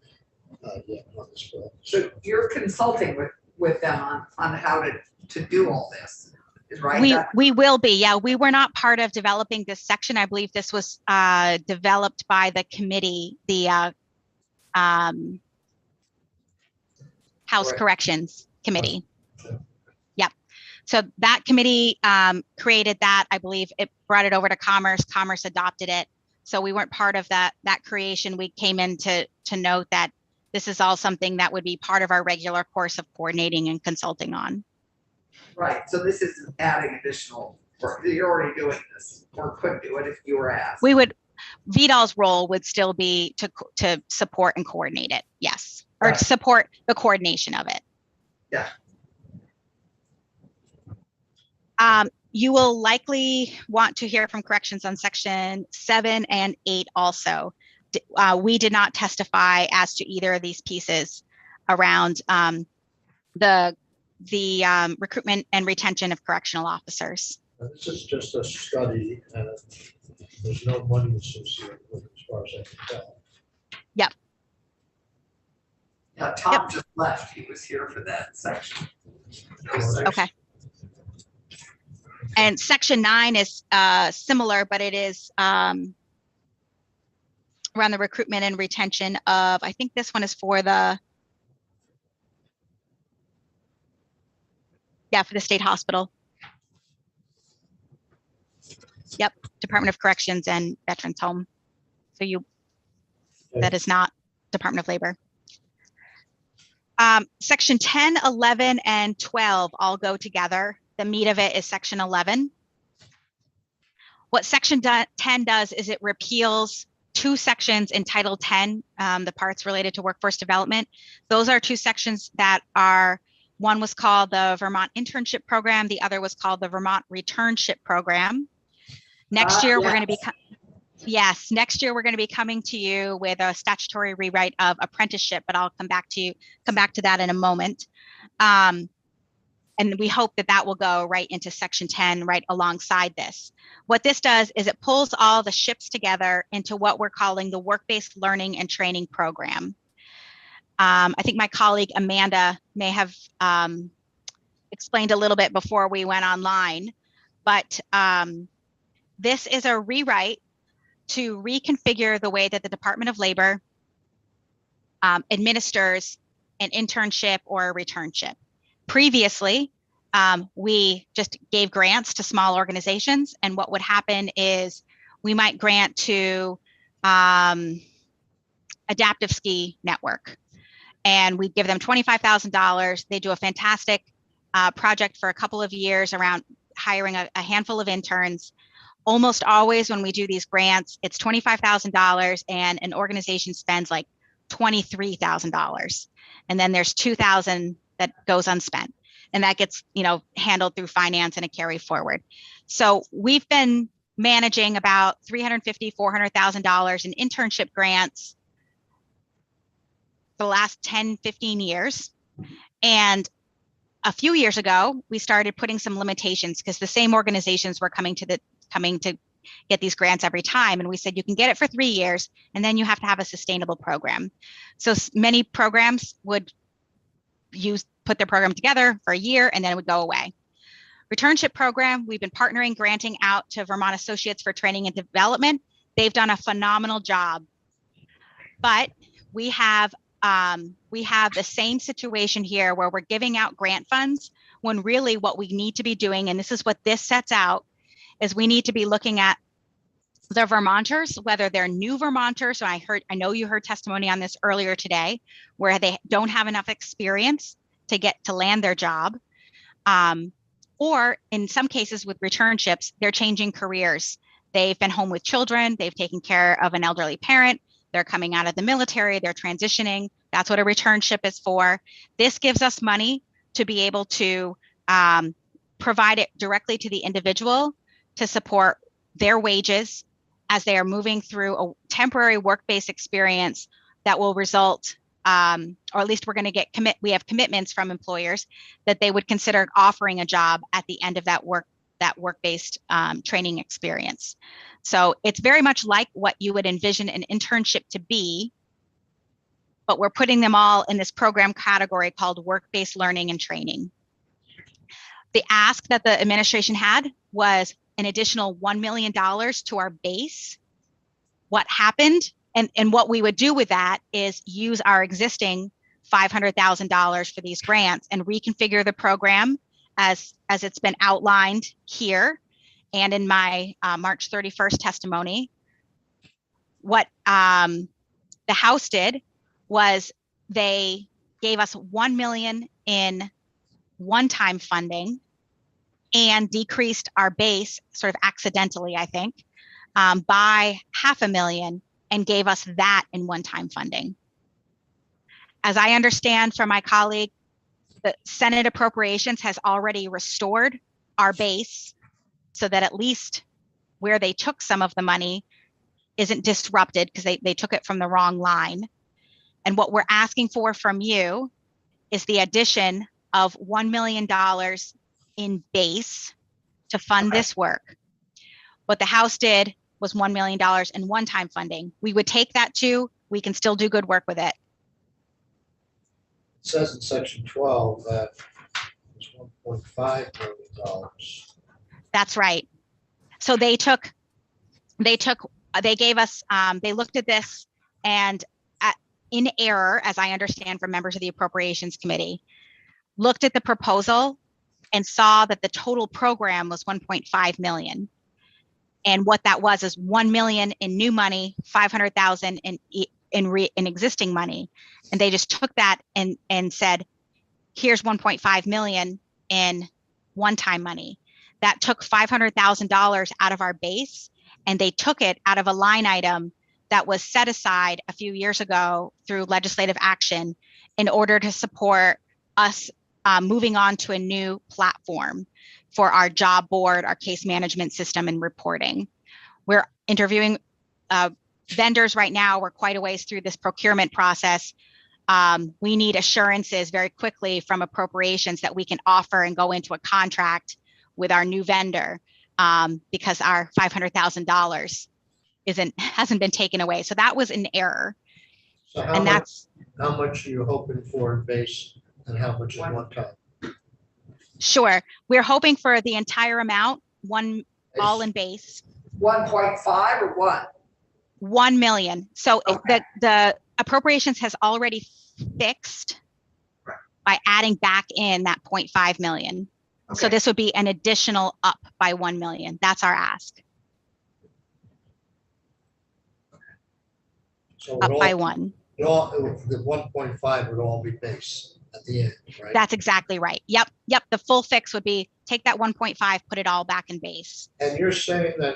yet on this bill. So you're consulting with them on how to do all this, is right? We will be, yeah. We were not part of developing this section. I believe this was developed by the committee, the House Right. Corrections Committee. Right. Yep. So that committee created that. I believe it brought it over to Commerce. Commerce adopted it. So we weren't part of that creation. We came in to note that this is all something that would be part of our regular course of coordinating and consulting on. Right, so this isn't adding additional work. You're already doing this, or could do it if you were asked. We would, VDOL's role would still be to support and coordinate it, yes, or Right. to support the coordination of it. Yeah. You will likely want to hear from corrections on section 7 and 8 also. We did not testify as to either of these pieces around the recruitment and retention of correctional officers. This is just a study, and there's no money associated with it, as far as I can tell. Yep. Yeah, Tom just left. He was here for that section. Okay. And section 9 is similar, but it is around the recruitment and retention of, I think this one is for the, for the state hospital. Yep, Department of Corrections and Veterans Home. So that is not Department of Labor. Section 10, 11, and 12 all go together. The meat of it is section 11. What section 10 does is it repeals 2 sections in Title 10, the parts related to workforce development. Those are 2 sections that are, one was called the Vermont Internship Program, the other was called the Vermont Returnship Program. Next year, we're going to be, next year we're going to be coming to you with a statutory rewrite of apprenticeship, but I'll come back to that in a moment. And we hope that will go right into section 10 right alongside this. What this does is it pulls all the ships together into what we're calling the work-based learning and training program. I think my colleague Amanda may have explained a little bit before we went online, but this is a rewrite to reconfigure the way that the Department of Labor administers an internship or a returnship. Previously, we just gave grants to small organizations, and what would happen is we might grant to Adaptive Ski Network, and we'd give them $25,000. They do a fantastic project for a couple of years around hiring a handful of interns. Almost always when we do these grants, it's $25,000 and an organization spends like $23,000. And then there's $2,000 that goes unspent, and that gets, handled through finance and a carry forward. So we've been managing about $350,000, $400,000 in internship grants for the last 10, 15 years. And a few years ago, we started putting some limitations because the same organizations were coming to get these grants every time. And we said, you can get it for 3 years, and then you have to have a sustainable program. So many programs would put their program together for a year and then it would go away. Returnship program, we've been partnering, granting out to Vermont Associates for Training and Development. They've done a phenomenal job, but we have the same situation here where we're giving out grant funds when really what we need to be doing, and this is what this sets out, is we need to be looking at the Vermonters, whether they're new Vermonters. So I know you heard testimony on this earlier today, where they don't have enough experience to land their job. Or in some cases with returnships, they're changing careers. They've been home with children, they've taken care of an elderly parent, they're coming out of the military, they're transitioning. That's what a returnship is for. This gives us money to be able to provide it directly to the individual to support their wages as they are moving through a temporary work-based experience that will result, or at least we're going to we have commitments from employers that they would consider offering a job at the end of that that work-based training experience. So it's very much like what you would envision an internship to be, but we're putting them all in this program category called work-based learning and training. The ask that the administration had was an additional $1 million to our base. What happened and what we would do with that is use our existing $500,000 for these grants and reconfigure the program as it's been outlined here and in my March 31st testimony. What the House did was they gave us $1 million in one-time funding and decreased our base sort of accidentally, I think, by $500,000 and gave us that in one-time funding. As I understand from my colleague, the Senate Appropriations has already restored our base so that at least where they took some of the money isn't disrupted because they took it from the wrong line. And what we're asking for from you is the addition of $1 million in base to fund this work. What the House did was $1 million in one-time funding. We would take that too. We can still do good work with it. It says in section 12 that it's $1.5 million. That's right. So they gave us, they looked at this and in error, as I understand from members of the Appropriations Committee, looked at the proposal and saw that the total program was 1.5 million. And what that was is 1 million in new money, 500,000 in existing money. And they just took that and said, here's 1.5 million in one-time money. That took $500,000 out of our base, and they took it out of a line item that was set aside a few years ago through legislative action in order to support us moving on to a new platform for our job board, our case management system, and reporting. We're interviewing vendors right now. We're quite a ways through this procurement process. We need assurances very quickly from appropriations that we can offer and go into a contract with our new vendor because our $500,000 hasn't been taken away. So that was an error. So how much are you hoping for in base and how much is one time? Sure. We're hoping for the entire amount, all in base. 1.5 or what? 1 million. So Okay. the appropriations has already fixed by adding back in that 0.5 million. Okay. So this would be an additional up by 1 million. That's our ask. So Up by one. The 1.5 would all be base at the end, right? That's exactly right. Yep. The full fix would be take that 1.5, put it all back in base. And you're saying that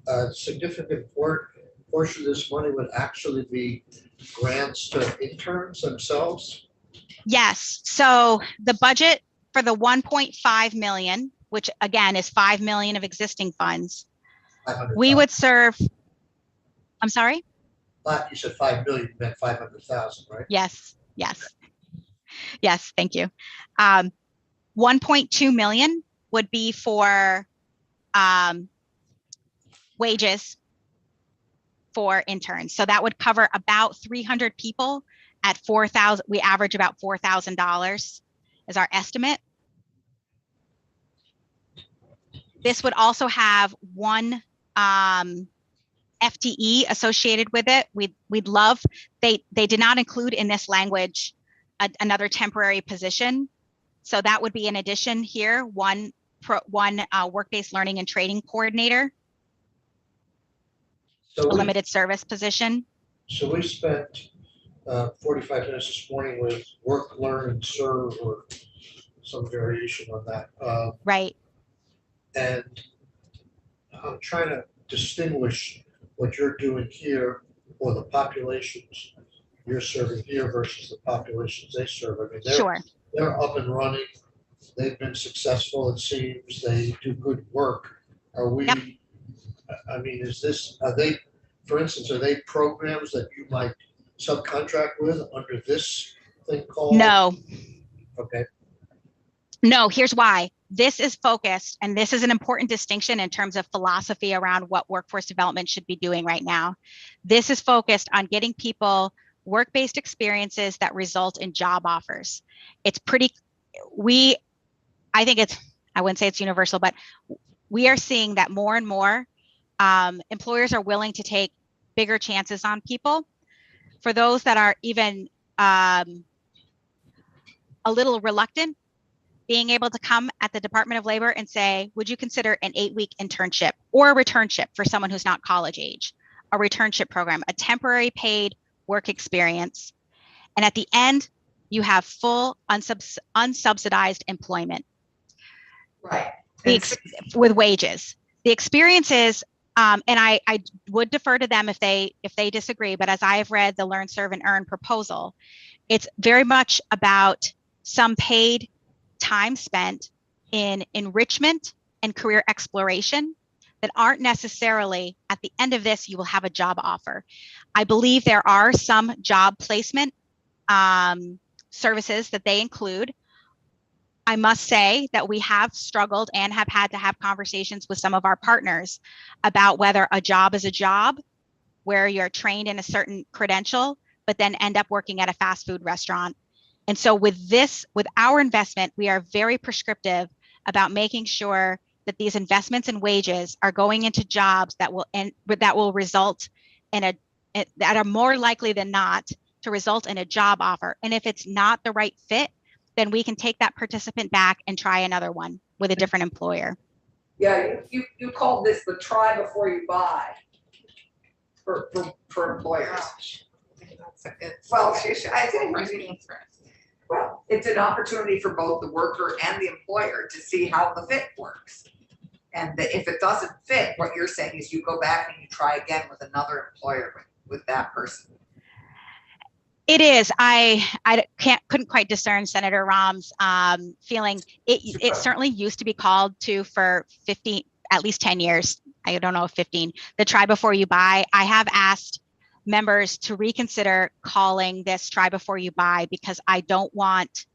a significant portion of this money would actually be grants to interns themselves? Yes. So the budget for the 1.5 million, which again is 5 million of existing funds, we would serve. I'm sorry? You said 5 million, you meant 500,000, right? Yes. Yes, thank you. 1.2 million would be for wages for interns. So that would cover about 300 people at 4,000. We average about $4,000 is our estimate. This would also have one FTE associated with it. We'd love, they did not include in this language another temporary position. So that would be an addition here, one work-based learning and training coordinator, a limited service position. So we spent 45 minutes this morning with work, learn, and serve, or some variation on that. Right. And I'm trying to distinguish what you're doing here or the populations you're serving here versus the populations they serve. I mean, they're up and running. They've been successful, it seems. They do good work. Are we, Yep. I mean, are they, for instance, are they programs that you might subcontract with under this thing called? No. Okay. No, here's why. this is focused, and this is an important distinction in terms of philosophy around what workforce development should be doing right now. This is focused on getting people work-based experiences that result in job offers. It's pretty, I think it's, I wouldn't say it's universal, but we are seeing that more and more employers are willing to take bigger chances on people. For those that are even a little reluctant, being able to come at the Department of Labor and say, would you consider an 8-week internship or a returnship for someone who's not college age, a returnship program, a temporary paid work experience. And at the end, you have full unsubsidized employment. Right. With wages. The experiences, and I would defer to them if they disagree, but as I have read the Learn, Serve, and Earn proposal, it's very much about some paid time spent in enrichment and career exploration that aren't necessarily at the end of this, you will have a job offer. I believe there are some job placement services that they include. I must say that we have struggled and have had to have conversations with some of our partners about whether a job is a job where you're trained in a certain credential, but then end up working at a fast food restaurant. And so with our investment, we are very prescriptive about making sure that these investments in wages are going into jobs that will result in that are more likely than not to result in a job offer. And if it's not the right fit, then we can take that participant back and try another one with a different employer. Yeah, you called this the try before you buy for employers. Well, I think well, it's an opportunity for both the worker and the employer to see how the fit works. And if it doesn't fit, what you're saying is you go back and you try again with another employer with that person. It is. I couldn't quite discern Senator Rahm's feeling. It certainly used to be called to for 15, at least 10 years. I don't know if 15. The try before you buy. I have asked members to reconsider calling this try before you buy because I don't want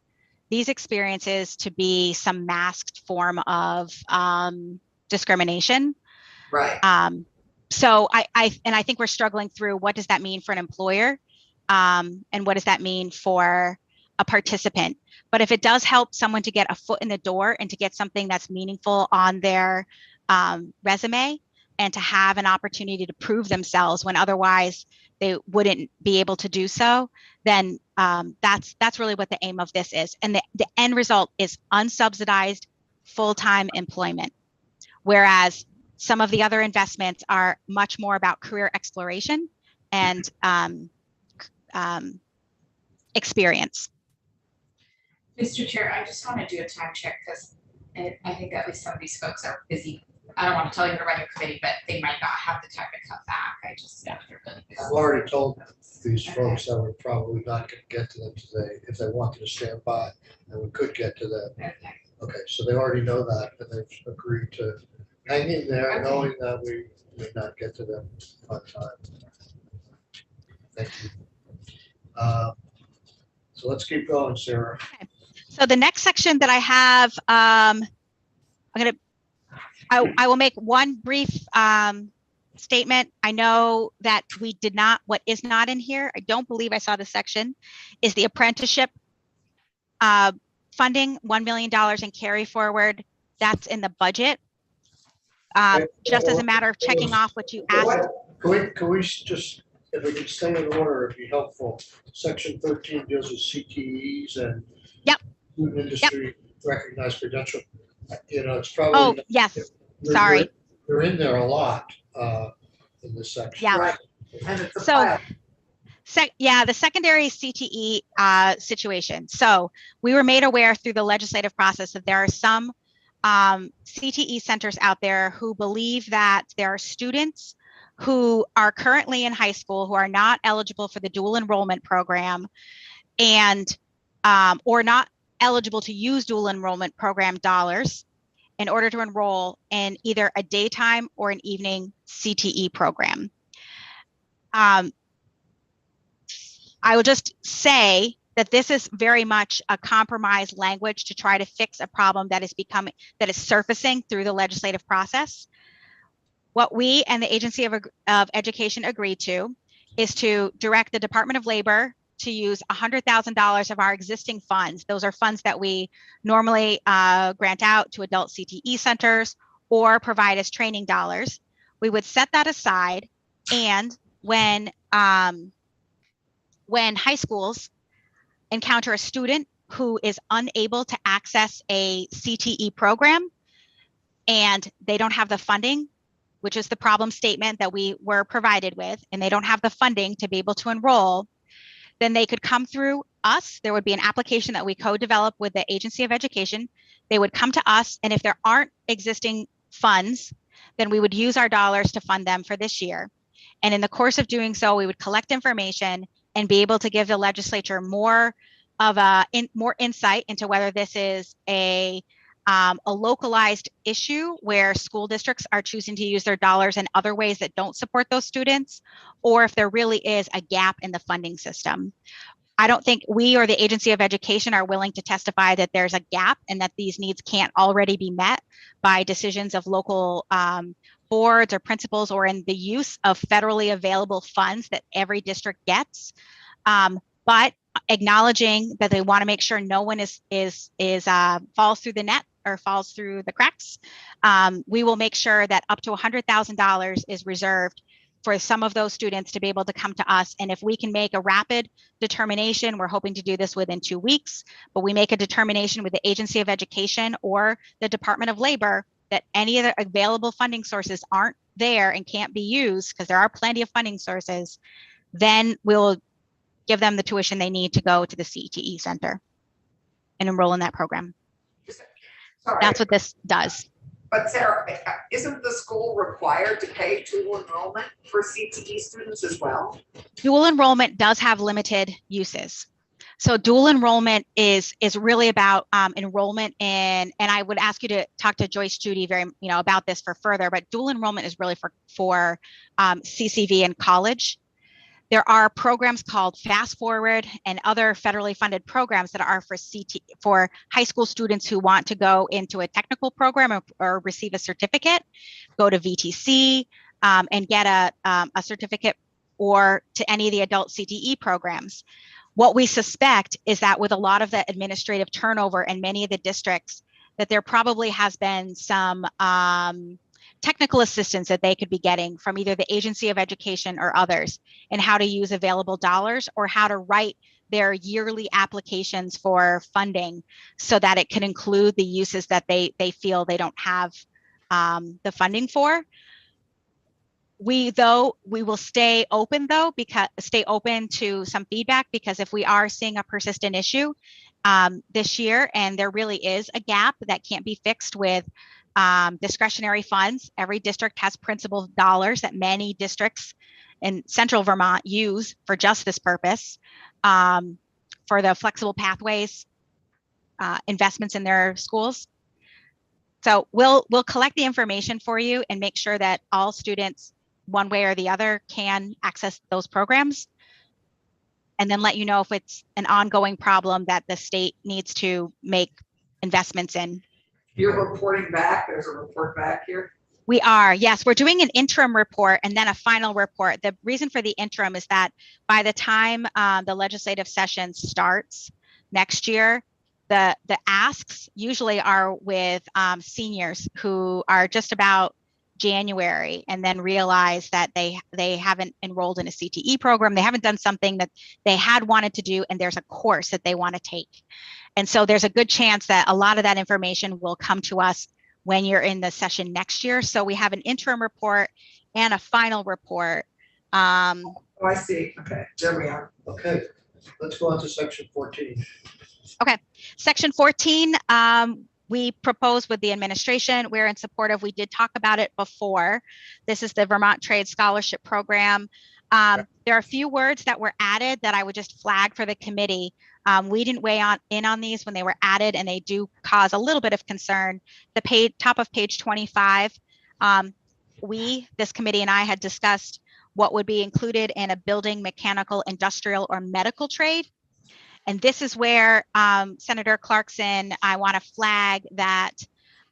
these experiences to be some masked form of discrimination. Right. So I think we're struggling through what does that mean for an employer, and what does that mean for a participant. But if it does help someone to get a foot in the door and to get something that's meaningful on their resume and to have an opportunity to prove themselves when otherwise they wouldn't be able to do so, then that's really what the aim of this is. And the end result is unsubsidized full-time employment. Whereas some of the other investments are much more about career exploration and experience. Mr. Chair, I just want to do a time check because I think at least some of these folks are busy. I don't want to tell you to run your committee, but they might not have the time to come back. I just have to really. I've already told these folks that we're probably not going to get to them today if they wanted to stand by, and we could get to them. Okay. Okay, so they already know that, and they've agreed to hang in there, Okay. knowing that we may not get to them on time. Thank you. So let's keep going, Sarah. Okay. So the next section that I have, I will make one brief statement. I know that we did not, what is not in here, I don't believe I saw the section, is the apprenticeship funding, $1 million in carry forward. That's in the budget. Just as a matter of checking off what you asked. Can we just, if we could stay in order, it'd be helpful. Section 13 deals with CTEs and food industry recognized credential. It's probably. Oh, yes. Sorry. They're in there a lot in this section. Yeah. Right. And it's a So, file. the secondary CTE situation. So we were made aware through the legislative process that there are some CTE centers out there who believe that there are students who are currently in high school who are not eligible for the dual enrollment program and or not eligible to use dual enrollment program dollars in order to enroll in either a daytime or an evening CTE program. I will just say that this is very much a compromise language to try to fix a problem that is surfacing through the legislative process. What we and the Agency of Education agreed to is to direct the Department of Labor to use $100,000 of our existing funds. Those are funds that we normally grant out to adult CTE centers or provide as training dollars. We would set that aside, and when high schools encounter a student who is unable to access a CTE program and they don't have the funding, which is the problem statement that we were provided with, and they don't have the funding to be able to enroll, then they could come through us. There would be an application that we co-develop with the Agency of Education. They would come to us, and if there aren't existing funds, then we would use our dollars to fund them for this year. And in the course of doing so, we would collect information and be able to give the legislature more insight into whether this is a localized issue where school districts are choosing to use their dollars in other ways that don't support those students, or if there really is a gap in the funding system. I don't think we or the Agency of Education are willing to testify that there's a gap and that these needs can't already be met by decisions of local boards or principals, or in the use of federally available funds that every district gets. But acknowledging that they want to make sure no one falls through the net or falls through the cracks, we will make sure that up to $100,000 is reserved for some of those students to be able to come to us. And if we can make a rapid determination, we're hoping to do this within 2 weeks, but we make a determination with the Agency of Education or the Department of Labor that any of the available funding sources aren't there and can't be used, because there are plenty of funding sources, then we'll give them the tuition they need to go to the CTE center and enroll in that program. Sorry. That's what this does. But Sarah, isn't the school required to pay dual enrollment for CTE students as well? Dual enrollment does have limited uses. So dual enrollment is really about enrollment in, and I would ask you to talk to Joyce Judy about this for further, but dual enrollment is really for CCV in college. There are programs called Fast Forward and other federally funded programs that are for high school students who want to go into a technical program or receive a certificate, go to VTC and get a certificate, or to any of the adult CTE programs. What we suspect is that with a lot of the administrative turnover in many of the districts, that there probably has been some technical assistance that they could be getting from either the Agency of Education or others in how to use available dollars, or how to write their yearly applications for funding so that it can include the uses that they feel they don't have the funding for. We will stay open to some feedback, because if we are seeing a persistent issue this year, and there really is a gap that can't be fixed with discretionary funds. Every district has principal dollars that many districts in central Vermont use for just this purpose, for the flexible pathways investments in their schools. So we'll collect the information for you and make sure that all students, one way or the other, can access those programs, and then let you know if it's an ongoing problem that the state needs to make investments in. You're reporting back. There's a report back here. We are, yes. We're doing an interim report and then a final report. The reason for the interim is that by the time the legislative session starts next year, the asks usually are with seniors who are just about January, and then realize that they haven't enrolled in a CTE program. They haven't done something that they had wanted to do, and there's a course that they want to take. And so there's a good chance that a lot of that information will come to us when you're in the session next year. So we have an interim report and a final report. Oh, I see. Okay, there we are. Okay, let's go on to section 14. Okay, section 14, we propose with the administration. We're in support of. We did talk about it before. This is the Vermont Trade Scholarship Program. There are a few words that were added that I would just flag for the committee. We didn't weigh in on these when they were added, and they do cause a little bit of concern. The top of page 25, this committee and I had discussed what would be included in a building, mechanical, industrial, or medical trade. And this is where Senator Clarkson, I want to flag that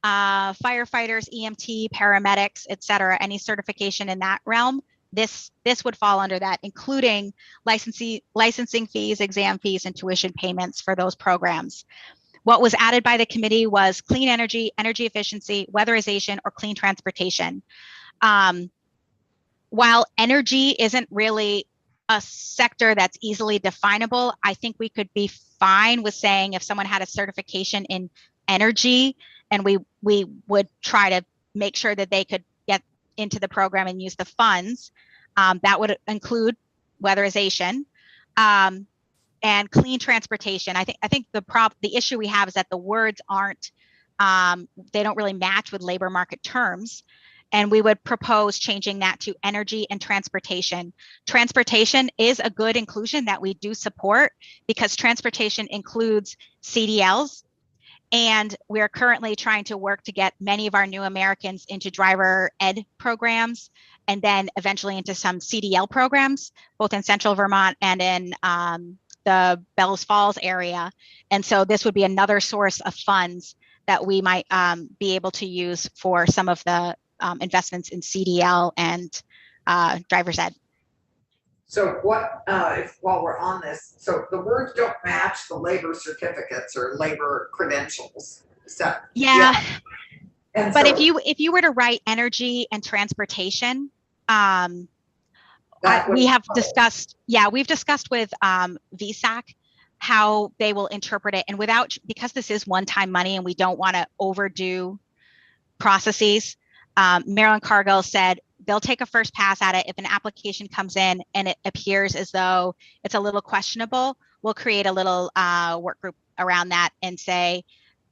firefighters, EMT, paramedics, et cetera, any certification in that realm, this would fall under that, including licensing fees, exam fees, and tuition payments for those programs. What was added by the committee was clean energy, energy efficiency, weatherization, or clean transportation. While energy isn't really a sector that's easily definable, I think we could be fine with saying if someone had a certification in energy, and we would try to make sure that they could get into the program and use the funds. That would include weatherization and clean transportation. I think the issue we have is that the words aren't, they don't really match with labor market terms. And we would propose changing that to energy and transportation. Transportation is a good inclusion that we do support because transportation includes CDLs. And we're currently trying to work to get many of our new Americans into driver ed programs and then eventually into some CDL programs, both in central Vermont and in the Bells Falls area. And so this would be another source of funds that we might be able to use for some of the investments in CDL and driver's ed. So what, if while we're on this, so the words don't match the labor certificates or labor credentials. So Yeah. And But so if you were to write energy and transportation, that would- we have discussed, we've discussed with VSAC how they will interpret it, and because this is one-time money and we don't want to overdo processes. Marilyn Cargill said they'll take a first pass at it. If an application comes in and it appears as though it's a little questionable, we'll create a little work group around that and say,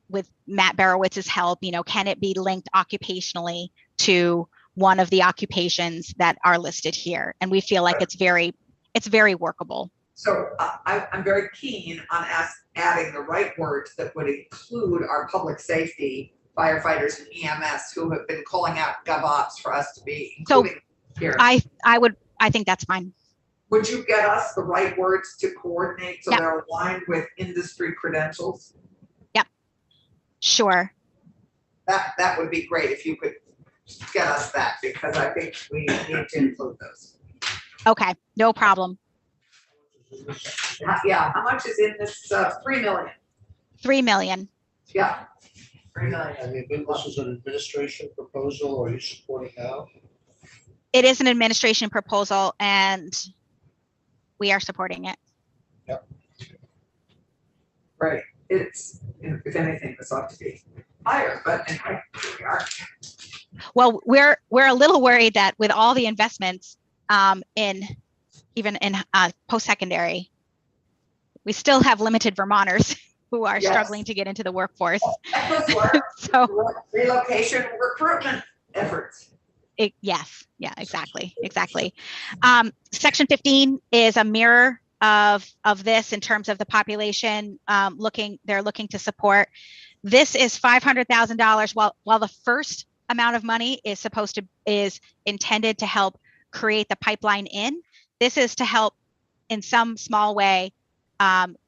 with Matt Barowitz's help, can it be linked occupationally to one of the occupations that are listed here? And we feel like it's very workable. So I'm very keen on adding the right words that would include our public safety firefighters and EMS who have been calling out GovOps for us to be including here. I think that's fine. Would you get us the right words to coordinate so Yep. they're aligned with industry credentials? Yep. Sure. That would be great if you could get us that, because I think we need to include those. Okay, no problem. Yeah, how much is in this 3 million? 3 million. Yeah. 3 million. I mean, this is an administration proposal, or are you supporting now? It is an administration proposal and we are supporting it. Yep. Right, it's, if anything, this ought to be higher, but anyway, here we are. Well, we're a little worried that with all the investments in post-secondary, we still have limited Vermonters who are struggling to get into the workforce. So relocation recruitment efforts. Yes, yeah, exactly. Section 15 is a mirror of this in terms of the population they're looking to support. This is $500,000 while the first amount of money is intended to help create the pipeline in. This is to help in some small way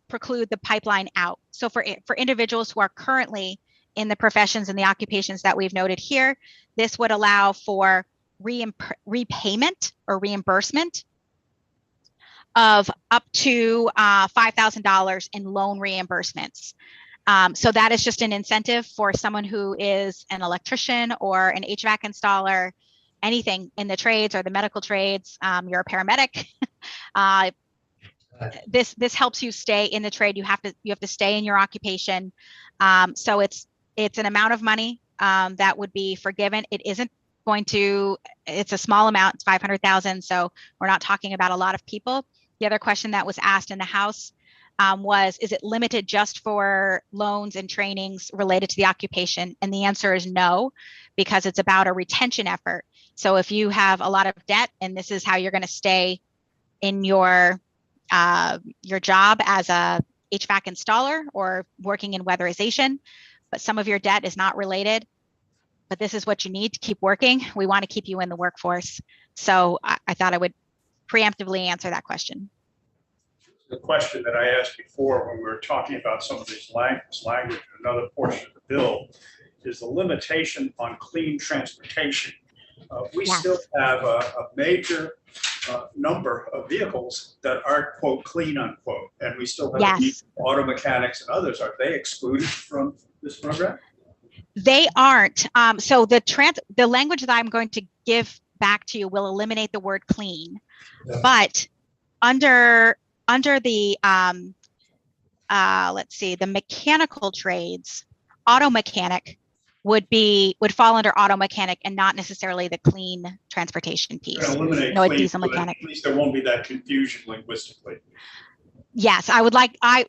preclude the pipeline out. So for individuals who are currently in the professions and the occupations that we've noted here, this would allow for repayment or reimbursement of up to $5,000 in loan reimbursements. So that is just an incentive for someone who is an electrician or an HVAC installer, anything in the trades or the medical trades. You're a paramedic. This helps you stay in the trade. You have to stay in your occupation. So it's an amount of money that would be forgiven. It isn't going to, it's a small amount, it's 500,000. So we're not talking about a lot of people. The other question that was asked in the House was, is it limited just for loans and trainings related to the occupation? And the answer is no, because it's about a retention effort. So if you have a lot of debt and this is how you're going to stay in your job as a HVAC installer or working in weatherization, but some of your debt is not related, but this is what you need to keep working, we want to keep you in the workforce. So I thought I would preemptively answer that question. the question that I asked before when we were talking about some of these language, another portion of the bill is the limitation on clean transportation. We Yes. still have a major number of vehicles that are quote clean unquote, and we still have a need Yes. for auto mechanics and others. Are they excluded from this program? They aren't. So the language that I'm going to give back to you will eliminate the word clean, Yeah. but under the let's see, the mechanical trades, auto mechanic would fall under auto mechanic and not necessarily the clean transportation piece. Eliminate No, a clean, diesel so that mechanic. at least there won't be that confusion linguistically. Yes,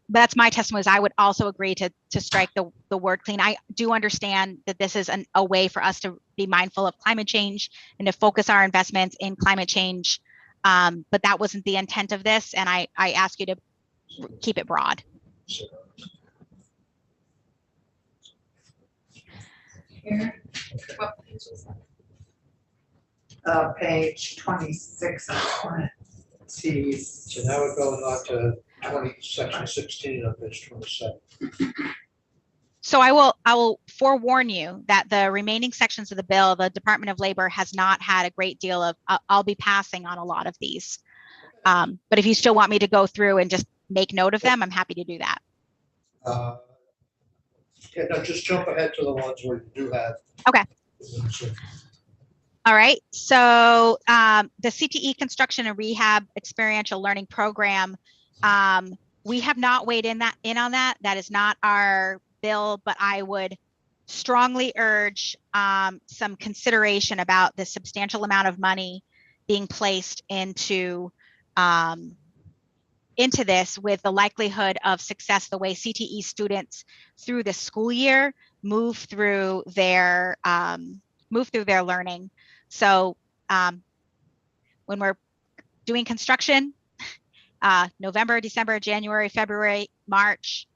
that's my testimony is I would also agree to strike the word clean. I do understand that this is a way for us to be mindful of climate change and to focus our investments in climate change. But that wasn't the intent of this. And I ask you to keep it broad. Here, What page is that? page 26 and 20. So now we're going on to section 16 of page 27. So I will forewarn you that the remaining sections of the bill, the Department of Labor has not had a great deal of, I'll be passing on a lot of these. But if you still want me to go through and just make note of them, I'm happy to do that. Yeah, no, just jump ahead to the ones where you do have. Okay. All right, so the CTE Construction and Rehab Experiential Learning Program, we have not weighed in on that. That is not our bill, but I would strongly urge some consideration about the substantial amount of money being placed into this with the likelihood of success, the way CTE students through the school year move through their learning. So when we're doing construction, November, December, January, February, March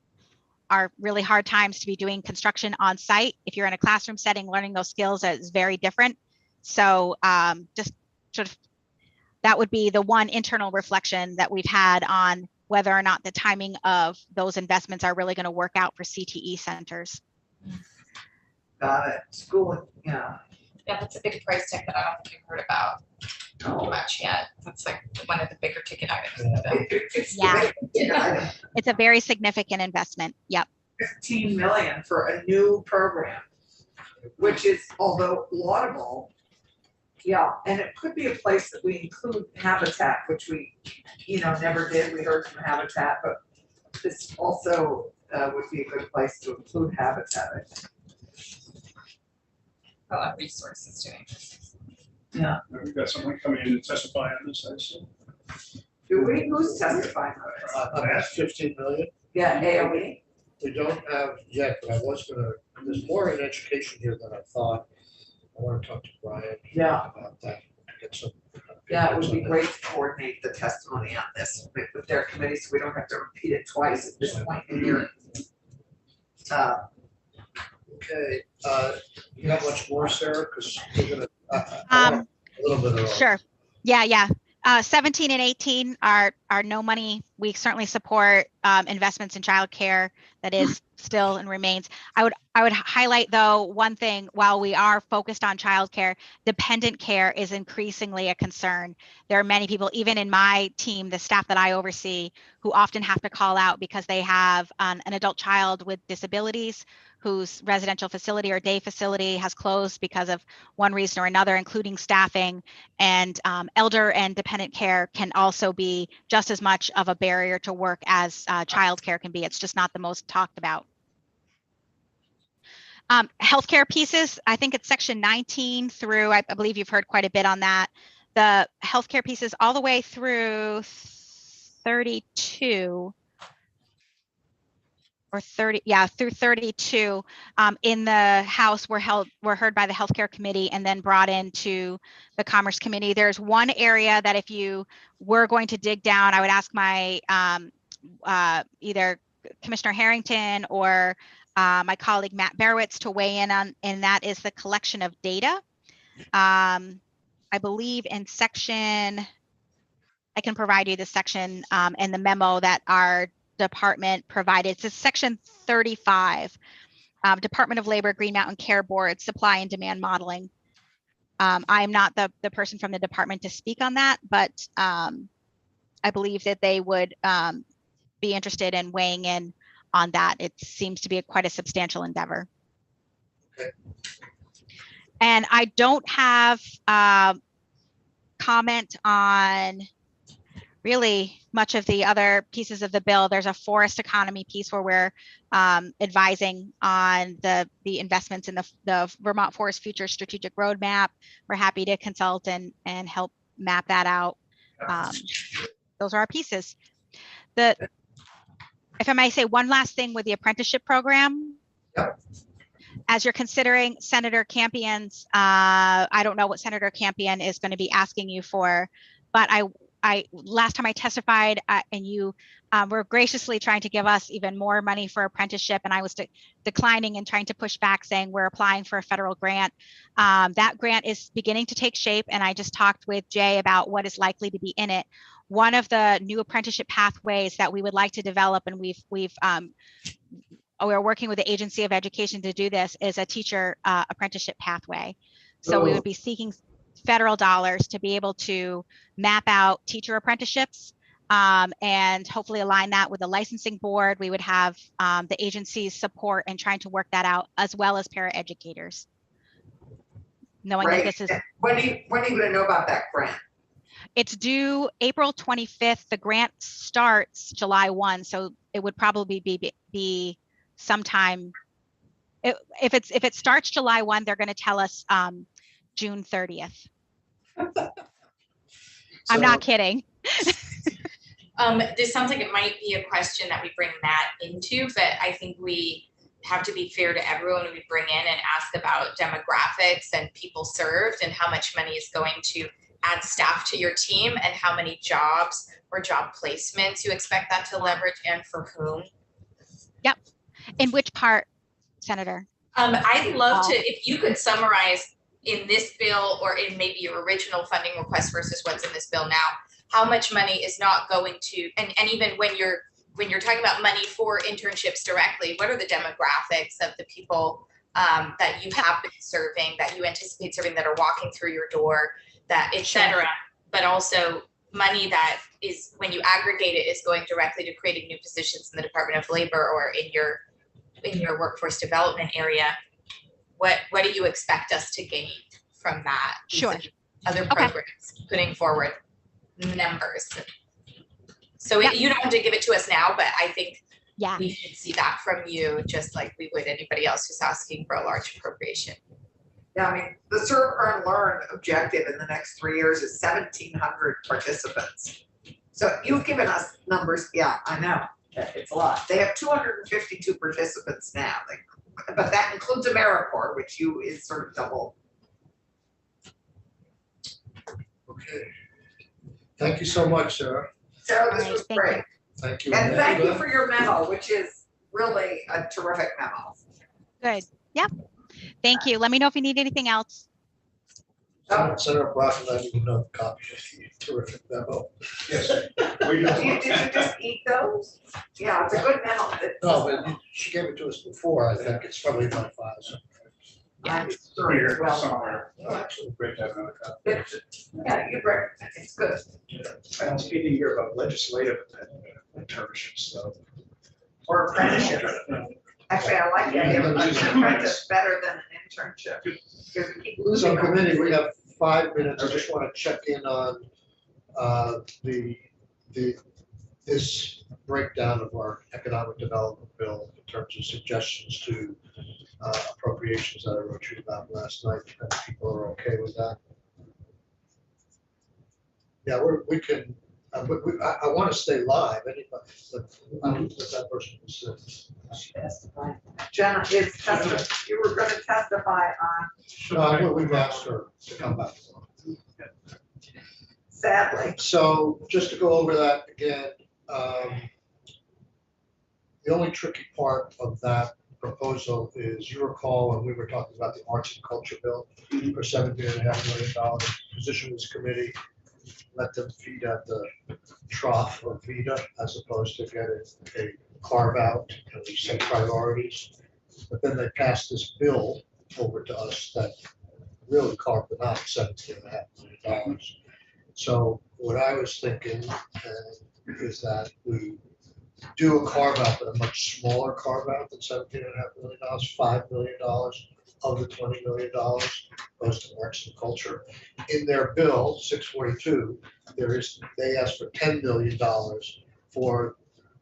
are really hard times to be doing construction on site. If you're in a classroom setting, learning those skills is very different. So just sort of that would be the one internal reflection that we've had on whether or not the timing of those investments are really going to work out for CTE centers. Got it. School, yeah. Yeah, that's a big price tag that I don't think you've heard about too much yet. That's like one of the bigger ticket items in the bill. Yeah. It's a very significant investment. Yep. 15 million for a new program, which is, although laudable, yeah, and it could be a place that we include Habitat, which we, never did. We heard from Habitat, but this also would be a good place to include Habitat, I think. A lot of resources doing this. Yeah. We've got someone coming in to testify on this, I assume. Do we? Who's testifying on this? On that 15 million, Yeah, AOE. we don't have yet, but I was gonna, there's more in education here than I thought. I want to talk to Brian. Yeah. About that. Get some. Yeah, it would be opinions on great to coordinate the testimony on this with their committee, so we don't have to repeat it twice at this point in your. that. Okay, you have much more, Sarah? Because we're gonna, I want a little bit of. Sure. Yeah. 17 and 18 are no money. We certainly support investments in childcare. That is still and remains. I would highlight though one thing. While we are focused on childcare, dependent care is increasingly a concern. There are many people, even in my team, the staff that I oversee, who often have to call out because they have an adult child with disabilities whose residential facility or day facility has closed because of one reason or another, including staffing. And elder and dependent care can also be just as much of a barrier to work as childcare can be. It's just not the most talked about. Healthcare pieces, I think it's section 19 through, I believe you've heard quite a bit on that. The healthcare pieces all the way through 32 or 30, through 32 in the House were heard by the Healthcare Committee and then brought into the Commerce Committee. There's one area that if you were going to dig down, I would ask my either Commissioner Harrington or my colleague Matt Berowitz to weigh in on, and that is the collection of data. I believe in section, I can provide you the section and the memo that our department provided. It's section 35, Department of Labor, Green Mountain Care Board, supply and demand modeling. I am not the person from the department to speak on that, but I believe that they would be interested in weighing in on that. It seems to be quite a substantial endeavor. Okay. And I don't have comment on really much of the other pieces of the bill. There's a forest economy piece where we're advising on the investments in the Vermont Forest Future Strategic Roadmap. We're happy to consult and help map that out. Those are our pieces. If I may say one last thing with the apprenticeship program. Yep. As you're considering Senator Campion's, I don't know what Senator Campion is going to be asking you for, but I last time I testified and you were graciously trying to give us even more money for apprenticeship, and I was declining and trying to push back saying we're applying for a federal grant. That grant is beginning to take shape, and I just talked with Jay about what is likely to be in it. One of the new apprenticeship pathways that we would like to develop, and we're working with the Agency of Education to do this, is a teacher apprenticeship pathway. So we would be seeking federal dollars to be able to map out teacher apprenticeships and hopefully align that with the licensing board. We would have the agency's support in trying to work that out, as well as paraeducators. Knowing that this is when are you going to know about that grant? It's due April 25th. The grant starts July 1, so it would probably be sometime. If it starts July 1, they're going to tell us June 30th. I'm not kidding. This sounds like it might be a question that we bring Matt into, but I think we have to be fair to everyone we bring in and ask about demographics and people served and how much money is going to add staff to your team and how many jobs or job placements you expect that to leverage and for whom. Yep. In which part, Senator? I'd love to, if you could summarize in this bill or in maybe your original funding request versus what's in this bill now, how much money is not going to, and even when you're talking about money for internships directly, what are the demographics of the people that you have been serving, that you anticipate serving, that are walking through your door, that et cetera, but also money that is, when you aggregate it, is going directly to creating new positions in the Department of Labor or in your workforce development area. What do you expect us to gain from that? Sure. Other programs, putting forward numbers. So you don't have to give it to us now, but I think we should see that from you, just like we would anybody else who's asking for a large appropriation. Yeah, I mean, the Serve, Earn, Learn objective in the next 3 years is 1,700 participants. So you've given us numbers. Yeah, I know. It's a lot. They have 252 participants now, but that includes AmeriCorps, which is sort of double. Okay. Thank you so much, Sarah. Sarah, this was great. Thank you. And thank you for your memo, which is really a terrific memo. Good. Yep. Thank you. Let me know if you need anything else. Senator Brock and I need another copy of the terrific memo. Yes. Did you just eat those? Yeah, it's a good memo. No, but she gave it to us before. I think it's probably in my file somewhere. I'm sure it's Here, well. somewhere. Oh, actually, Great to have another copy. Yeah, you bring it. It's good. I was speaking here about legislative internships, though. Or apprenticeships. Actually, I like the idea of an apprentice better than an internship. Because we keep losing So them. committee, we have 5 minutes. I just want to check in on this breakdown of our economic development bill in terms of suggestions to appropriations that I wrote you about last night. If people are okay with that. Yeah, we can. I want to stay live. Anybody, but I don't know what that person was. Jenna is testifying. You were going to testify on, No, we've asked her to come back. sadly. So just to go over that again, the only tricky part of that proposal is, you recall when we were talking about the arts and culture bill for $17.5 million, position this committee let them feed at the trough of Vita as opposed to getting a carve out and we set priorities. But then they passed this bill over to us that really carved them out $17.5 million. So what I was thinking is that we do a carve out, but a much smaller carve out than $17.5 million, $5 million of the $20 million goes to arts and culture. In their bill, 642, they asked for $10 million for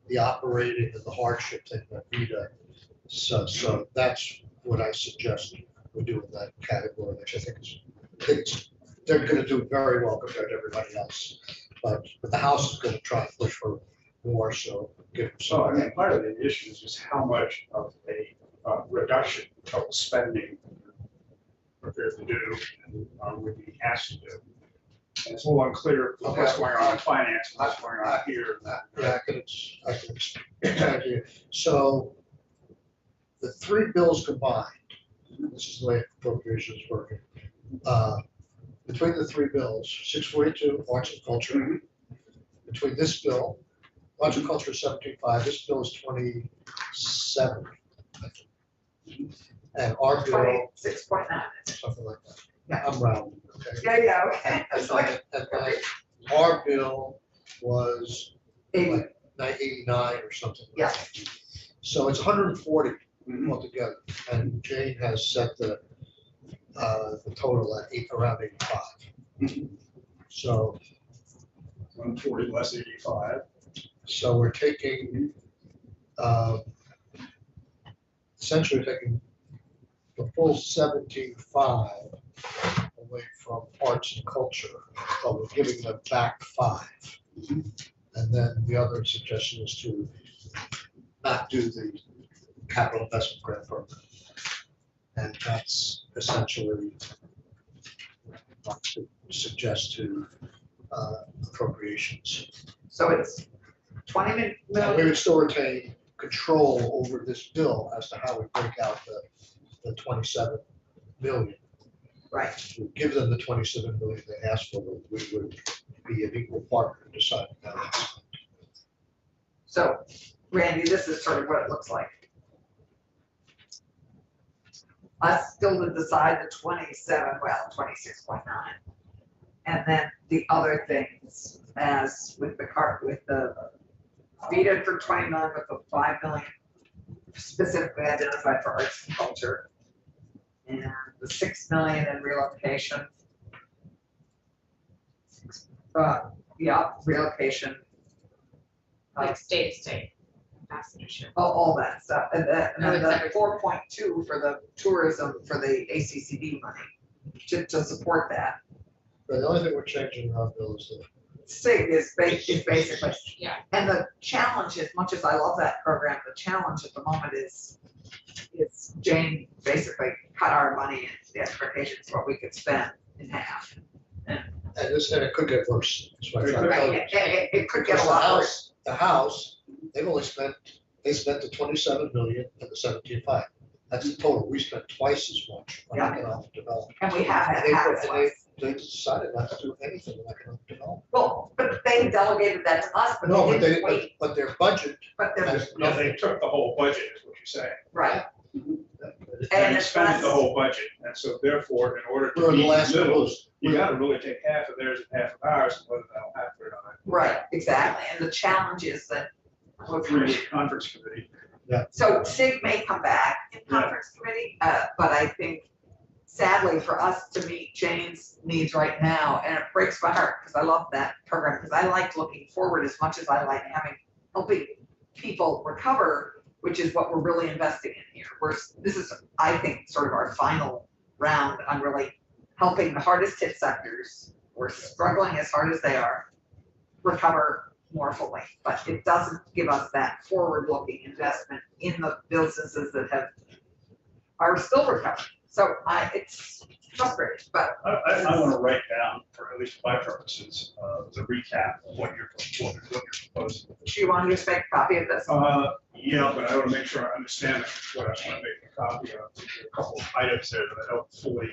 the operating and the hardship thing that Vita. So that's what I suggest we do in that category, which I think they're going to do very well compared to everybody else. But the House is going to try and push for more, so give them So I some. mean, part of the issue is just how much of a reduction of spending prepared to do and would be asked to do. And it's a little unclear what's going on in finance, what's going on here. Yeah, I can explain to you. So the three bills combined, this is the way appropriations is working. Between the three bills, 642, arts and culture. Between this bill, arts and culture is 17.5, this bill is 27. I think. And our bill, 26.9. something like that. Yeah. I'm rounding, okay? Yeah, okay. And our bill was like 89 or something. Yeah. So it's 140 altogether, and Jane has set the total at around 85. So 140 less 85. So we're taking, essentially taking the full 17.5 away from arts and culture, but we're giving them back 5. And then the other suggestion is to not do the capital investment grant program. And that's essentially what to suggest to appropriations. So it's 20 And we million. would still retain control over this bill as to how we break out the 27 million. Right. We give them the 27 million they asked for, but we would be an equal partner in deciding how that's spent. So Randy, this is sort of what it looks like. Us still to decide the 26.9. And then the other things, as with the Vita for 29 with the 5 million specifically identified for arts and culture. And the 6 million in relocation. Relocation. Like state ambassadorship. All that stuff, and then No, it's the everything. 4.2 for the tourism for the ACCD money to support that. But the only thing we're changing in our bill is the SIG is basically, Yeah. and the challenge, as much as I love that program, the challenge at the moment is Jane basically cut our money and the expectations what we could spend in half. and it could get worse. That's why I tried to tell you. It could get Because a lot worse. the house, they've only spent the 27 million and the 17.5. That's the total. We spent twice as much on Yeah. economic development. And we have And had they, habits and less. they decided not to do anything in economic development. Well, but they delegated that to us, but No, they but didn't wait, but their budget but they're, has No, nothing. they took the whole budget, is what you're saying. right. They And it's expended the less- whole budget, and so therefore, in order We're to the meet last the middle, ones. you gotta really take half of theirs and half of ours, and whether that'll happen or not. Right, exactly, and the challenge is that. Through the conference committee. So SIG may come back in conference committee, but I think sadly for us to meet Jane's needs right now, and it breaks my heart, because I love that program, because I like looking forward as much as I like helping people recover, which is what we're really investing in here. This is, I think, sort of our final round on really helping the hardest hit sectors. We're struggling as hard as they are, recover more fully, but it doesn't give us that forward-looking investment in the businesses that are still recovering. So it's frustrating, but I wanna write down, for at least my purposes, the recap of what you're proposing. do you want to just make a copy of this? Yeah, but I wanna make sure I understand what I wanna make a copy of. There's a couple of items there that I don't fully.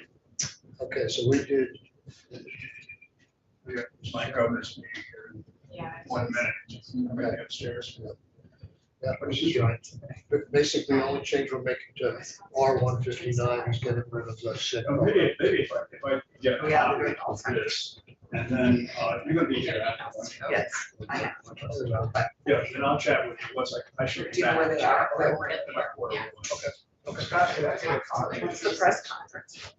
Okay, so we did My goodness, me here in Yeah. 1 minute. I'm going upstairs. Yeah, but she's right. But basically, the only change we're making to R159 is getting rid of the sick. Maybe if I get a Oh, yeah, copy we're doing all of this, and then you're gonna be here. Yes, I am. Yeah, and I'll chat with you once I should. Do you know where they are? Okay. What's the press conference?